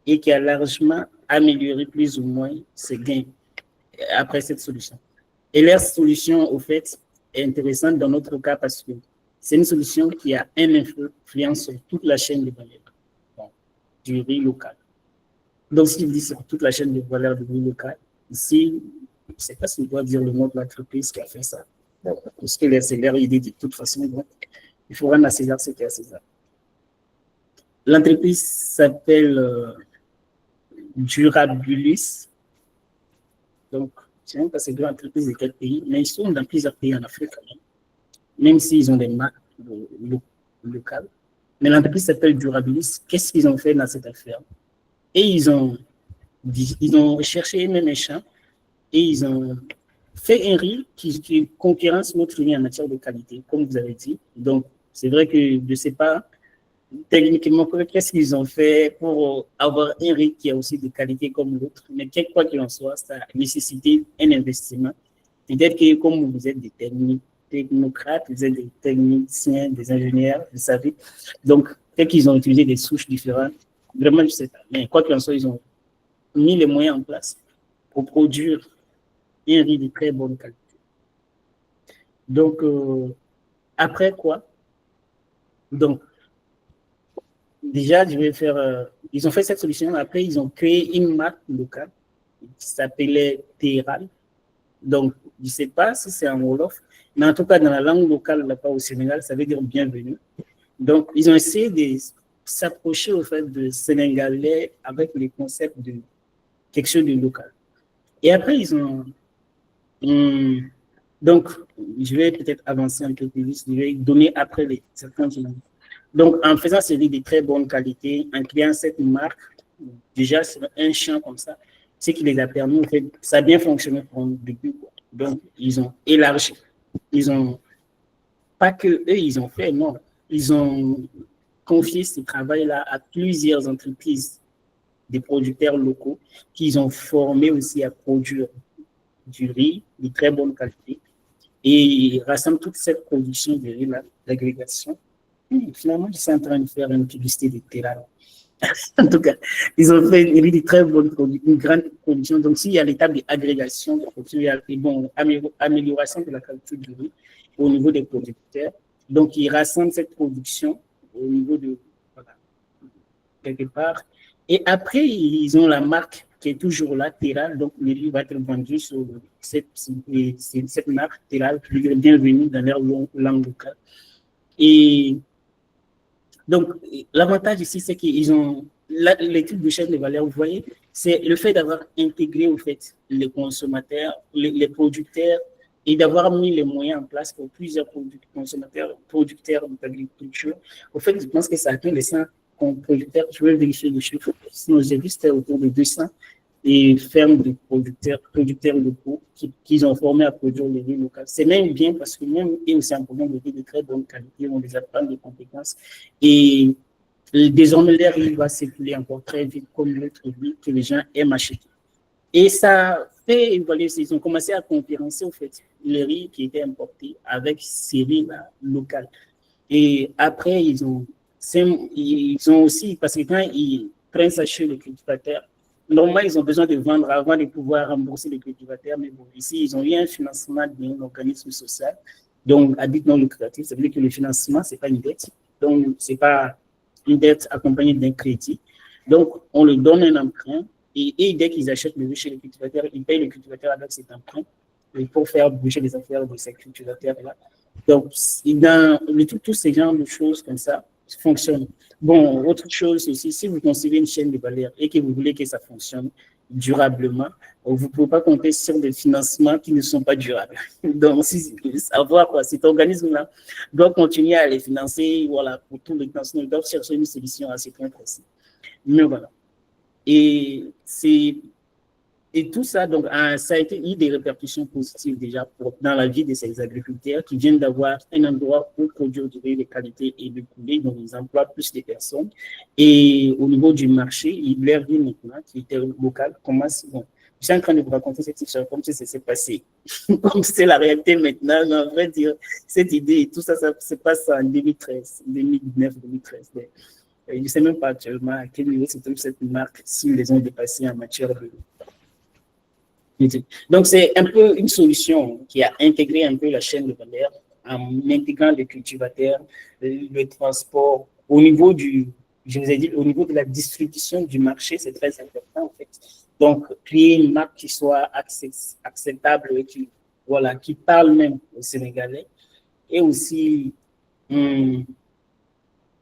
et qui a largement amélioré plus ou moins ses gains après cette solution. Et leur solution, au fait, est intéressante dans notre cas parce que c'est une solution qui a une influence sur toute la chaîne de valeur du riz local. Donc, si je dis sur toute la chaîne de valeur du riz local, ici, je ne sais pas si on doit dire le nom de l'entreprise qui a fait ça. Parce que c'est leur idée de toute façon. Donc, il faut rendre à César ce qui est à César. L'entreprise s'appelle Durabilis. Donc, je ne sais pas c'est deux entreprises de quel pays, mais ils sont dans plusieurs pays en Afrique, même s'ils ont des marques locales. Mais l'entreprise s'appelle Durabilis. Qu'est-ce qu'ils ont fait dans cette affaire? Et ils ont cherché même un champ et ils ont fait un riz qui concurrence notre riz en matière de qualité, comme vous avez dit. Donc, c'est vrai que je ne sais pas techniquement qu'est-ce qu'ils ont fait pour avoir un riz qui a aussi de qualité comme l'autre. Mais quoi qu'il en soit, ça a nécessité un investissement. Peut-être que comme vous êtes des technocrates, vous êtes des techniciens, des ingénieurs, vous savez. Donc, peut-être qu'ils ont utilisé des souches différentes. Vraiment, je ne sais pas. Mais quoi qu'il en soit, ils ont mis les moyens en place pour produire un riz de très bonne qualité. Donc, après quoi? Donc, déjà, je vais faire. Ils ont fait cette solution. Après, ils ont créé une marque locale qui s'appelait Téral. Donc, je ne sais pas si c'est en Wolof, mais en tout cas, dans la langue locale, là-bas au Sénégal, ça veut dire bienvenue. Donc, ils ont essayé de s'approcher au fait de Sénégalais avec les concepts de quelque chose de local. Et après, ils ont. Donc, je vais peut-être avancer un peu plus vite. Je vais donner après certains éléments. Donc, en faisant ce riz de très bonne qualité, en créant cette marque, déjà sur un champ comme ça, ce qui les a permis, en fait, ça a bien fonctionné pour le début. Donc, ils ont élargi. Ils ont, pas que eux, ils ont fait, non. Ils ont confié ce travail-là à plusieurs entreprises, des producteurs locaux, qu'ils ont formés aussi à produire du riz de très bonne qualité. Et ils rassemblent toute cette production de riz-là, l'agrégation. Finalement, ils sont en train de faire une publicité de terrain. En tout cas, ils ont fait une très bonne production, une grande production. Donc, s'il y a l'étape d'agrégation de production, il y a une amélioration de la qualité du riz au niveau des producteurs. Donc, ils rassemblent cette production au niveau de, voilà, quelque part. Et après, ils ont la marque qui est toujours là, Terral. Donc, le riz va être vendu sur cette marque, Terral, bienvenue dans leur langue locale. Et donc, l'avantage ici, c'est qu'ils ont l'étude de chaîne de valeur, vous voyez, c'est le fait d'avoir intégré, au fait, les consommateurs, les producteurs, et d'avoir mis les moyens en place pour plusieurs consommateurs, producteurs d'agriculture. Au fait, je pense que ça atteint les 100 producteurs. Je vais vérifier les chiffres. Sinon, j'ai vu c'était autour de 200 et fermes de producteurs locaux qu'ils ont formés à produire les riz locaux. C'est même bien parce que même eux aussi en produisant des riz de très bonne qualité, on les apprend des compétences. Et désormais, leur riz va circuler encore très vite comme l'autre riz que les gens aiment acheter. Et ça fait, voilà, ils ont commencé à concurrencer, au fait, les riz qui étaient importés avec ces riz-là locaux. Et après, ils ont aussi, parce que quand ils prennent ça chez les cultivateurs, normalement, ils ont besoin de vendre avant de pouvoir rembourser les cultivateurs. Mais bon, ici, ils ont eu un financement d'un organisme social, donc à but non lucratif. Ça veut dire que le financement, ce n'est pas une dette. Donc, ce n'est pas une dette accompagnée d'un crédit. Donc, on leur donne un emprunt. Et dès qu'ils achètent le riz chez les cultivateurs, ils payent le cultivateur avec cet emprunt pour faire bouger les affaires de ces cultivateurs-là. Donc, dans tous ces genres de choses comme ça fonctionnent. Bon, autre chose aussi, si vous construisez une chaîne de valeur et que vous voulez que ça fonctionne durablement, vous ne pouvez pas compter sur des financements qui ne sont pas durables. Donc, savoir quoi, cet organisme-là doit continuer à les financer, voilà, pour tout le temps, sinon ils doivent chercher une solution à ces points précis. Mais voilà. Et tout ça, donc, ça a eu des répercussions positives déjà dans la vie de ces agriculteurs qui viennent d'avoir un endroit où produire du riz de qualité et de couler, donc ils emploient plus de personnes. Et au niveau du marché, leur vie maintenant, qui était locale, commence. Bon, je suis en train de vous raconter cette histoire comme si ça s'est passé. Comme c'est la réalité maintenant, mais en vrai dire, cette idée et tout ça, ça se passe en 2013, 2019, 2013. Je ne sais même pas actuellement à quel niveau se trouve cette marque, s'ils les ont dépassés en matière de. Donc, c'est un peu une solution qui a intégré un peu la chaîne de valeur en intégrant les cultivateurs, le transport. Au niveau je vous ai dit, au niveau de la distribution du marché, c'est très important en fait. Donc, créer une marque qui soit acceptable et qui parle même aux Sénégalais. Et aussi,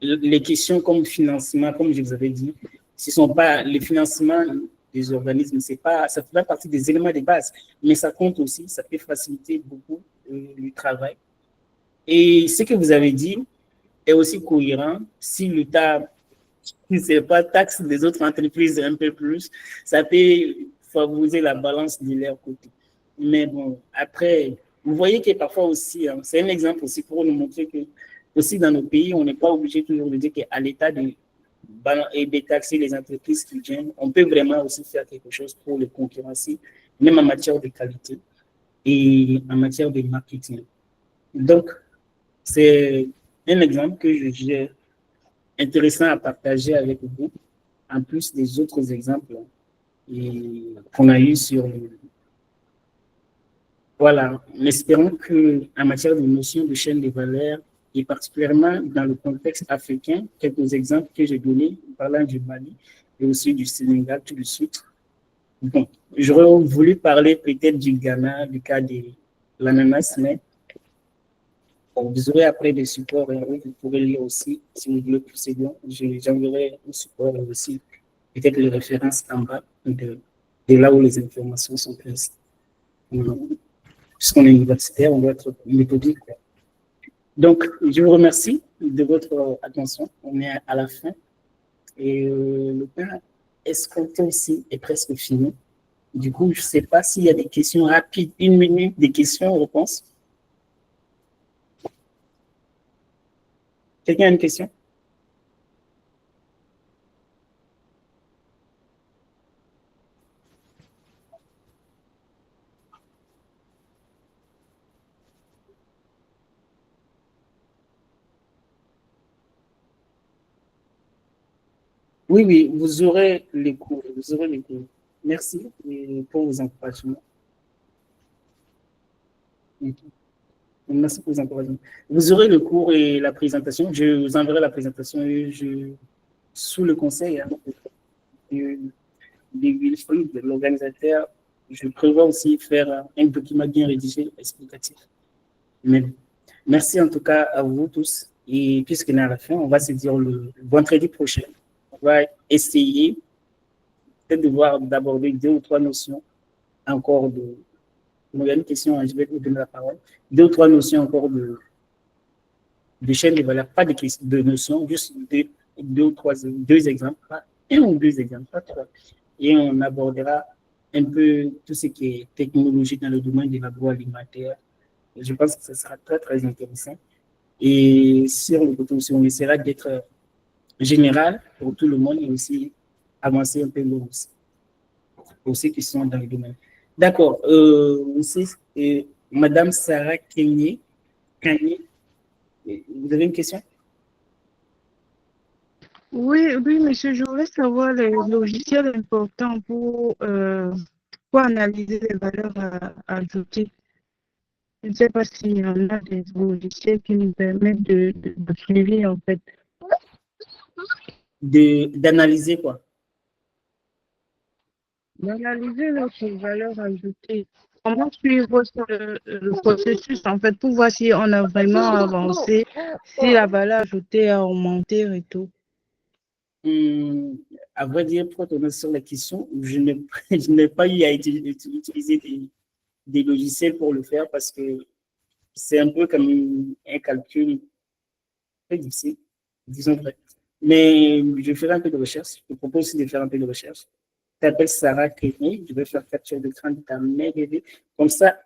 les questions comme financement, comme je vous avais dit, ce ne sont pas les financements des organismes, ça fait pas partie des éléments de base, mais ça compte aussi, ça peut faciliter beaucoup le travail. Et ce que vous avez dit est aussi cohérent. Si l'État ne sait pas taxe des autres entreprises un peu plus, ça peut favoriser la balance de leur côté. Mais bon, après, vous voyez que parfois aussi, c'est un exemple aussi pour nous montrer que aussi dans nos pays, on n'est pas obligé toujours de dire qu'à l'État de taxer les entreprises qui viennent, on peut vraiment aussi faire quelque chose pour les concurrencer, même en matière de qualité et en matière de marketing. Donc, c'est un exemple que je juge intéressant à partager avec vous, en plus des autres exemples qu'on a eu sur. Voilà, en espérant qu'en matière de notion de chaîne de valeur, et particulièrement dans le contexte africain, quelques exemples que j'ai donnés, parlant du Mali et aussi du Sénégal tout de suite. Bon, j'aurais voulu parler peut-être du Ghana, du cas de l'ananas, mais vous aurez après des supports, vous pourrez lire aussi, si vous voulez procéder, j'enverrai un support aussi, peut-être les références en bas de là où les informations sont prises. Puisqu'on est universitaire, on doit être méthodique. Donc, je vous remercie de votre attention. On est à la fin. Et le temps escompté aussi est presque fini. Du coup, je ne sais pas s'il y a des questions rapides. 1 minute, des questions-réponses. Quelqu'un a une question? Oui, oui, vous aurez les cours. Vous aurez les cours. Merci pour vos encouragements. Merci pour vos encouragements. Vous aurez le cours et la présentation. Je vous enverrai la présentation sous le conseil de Wilfried, de l'organisateur. Je prévois aussi faire un document bien rédigé, explicatif. Mais merci en tout cas à vous tous. Et puisqu'on est à la fin, on va se dire le vendredi prochain. On va essayer peut-être d'aborder 2 ou 3 notions encore de. Il y a une question, je vais vous donner la parole. 2 ou 3 notions encore de chaîne de valeur, pas de notions, juste 2 ou 3 exemples, pas 1 ou 2 exemples, pas 3. Et on abordera un peu tout ce qui est technologie dans le domaine de l'agroalimentaire. Je pense que ce sera très, très intéressant. Et sur le côté aussi, on essaiera d'être général pour tout le monde et aussi avancer un peu loin aussi, pour ceux qui sont dans le domaine. D'accord. Aussi, Madame Sarah Kanye, vous avez une question? Oui, oui, monsieur, je voulais savoir les logiciels importants pour analyser les valeurs ajoutées. Je ne sais pas s'il y en a des logiciels qui nous permettent de suivre, en fait. D'analyser quoi? D'analyser notre valeur ajoutée. Comment suivre le processus, en fait, pour voir si on a vraiment avancé, si la valeur ajoutée a augmenté et tout. À vrai dire, pour retourner sur la question, je n'ai pas eu à utiliser des logiciels pour le faire parce que c'est un peu comme un calcul très difficile, disons vrai. Mais je ferai un peu de recherche. Je propose aussi de faire un peu de recherche. Tu t'appelles Sarah Kenny, je vais faire capture d'écran de ta mail bébé. Comme ça,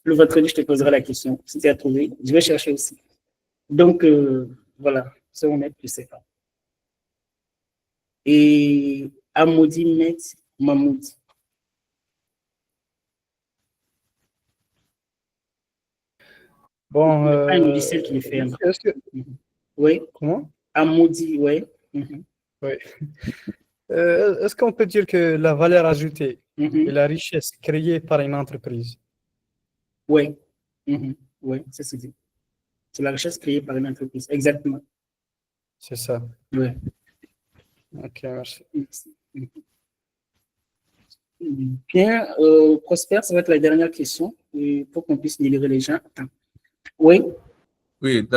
le vendredi, je te poserai la question. Si tu as trouvé, je vais chercher aussi. Donc, voilà, ça on est, je ne sais pas. Et Amoudi Met Mahmoud. Bon, un logiciel qui le fait. est-ce que... Oui. Comment? Amoudi, oui. Oui. Est-ce qu'on peut dire que la valeur ajoutée et la richesse créée par une entreprise? Oui. Oui, c'est ce que dit. C'est la richesse créée par une entreprise, exactement. C'est ça. Oui. Ok, merci. Bien, Prosper, ça va être la dernière question pour qu'on puisse libérer les gens. Attends. Oui. Oui,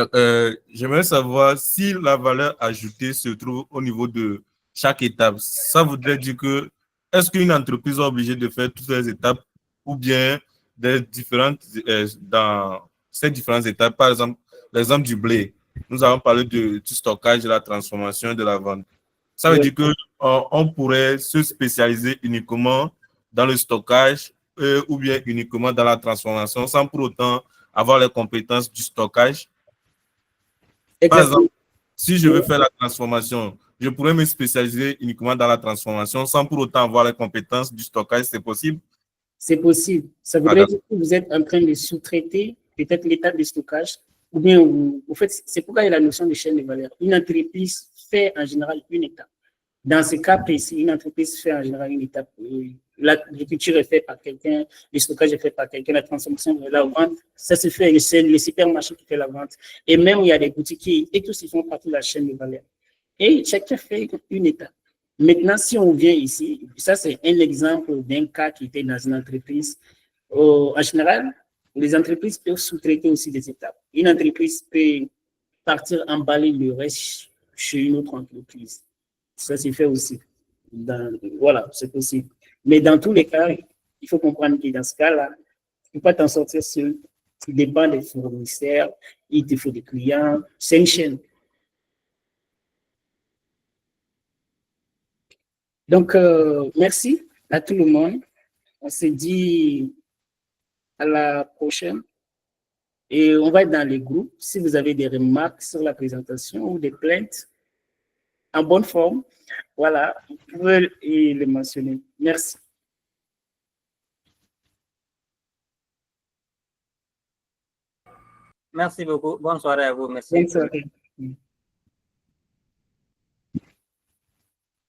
j'aimerais savoir si la valeur ajoutée se trouve au niveau de chaque étape. Ça voudrait dire que est-ce qu'une entreprise est obligée de faire toutes les étapes ou bien dans ces différentes étapes, par exemple, l'exemple du blé, nous avons parlé du stockage, de la transformation, de la vente. Ça veut dire qu'on pourrait se spécialiser uniquement dans le stockage ou bien uniquement dans la transformation sans pour autant avoir les compétences du stockage. Par exemple, si je veux faire la transformation, je pourrais me spécialiser uniquement dans la transformation sans pour autant avoir les compétences du stockage, c'est possible? C'est possible. Ça voudrait dire que vous êtes en train de sous-traiter peut-être l'étape de stockage ou bien, en fait, c'est pourquoi il y a la notion de chaîne de valeur. Une entreprise fait en général une étape. Dans ce cas précis, une entreprise fait en général une étape. L'agriculture est faite par quelqu'un, le stockage est fait par quelqu'un, la transformation, la vente, ça se fait, c'est le supermarché qui fait la vente. Et même, il y a des boutiquiers, et tous ils font partie de la chaîne de valeur. Et chacun fait une étape. Maintenant, si on vient ici, ça c'est un exemple d'un cas qui était dans une entreprise. En général, les entreprises peuvent sous-traiter aussi des étapes. Une entreprise peut partir emballer le reste chez une autre entreprise. Ça s'est fait aussi. Voilà, c'est possible. Mais dans tous les cas, il faut comprendre que dans ce cas-là, tu ne peux pas t'en sortir seul. Tu dépends des fournisseurs, il te faut des clients. C'est une chaîne. Donc, merci à tout le monde. On se dit à la prochaine. Et on va être dans les groupes. Si vous avez des remarques sur la présentation ou des plaintes en bonne forme, voilà, vous pouvez les mentionner. Merci. Merci beaucoup. Bonne soirée à vous. Merci. Bonne soirée.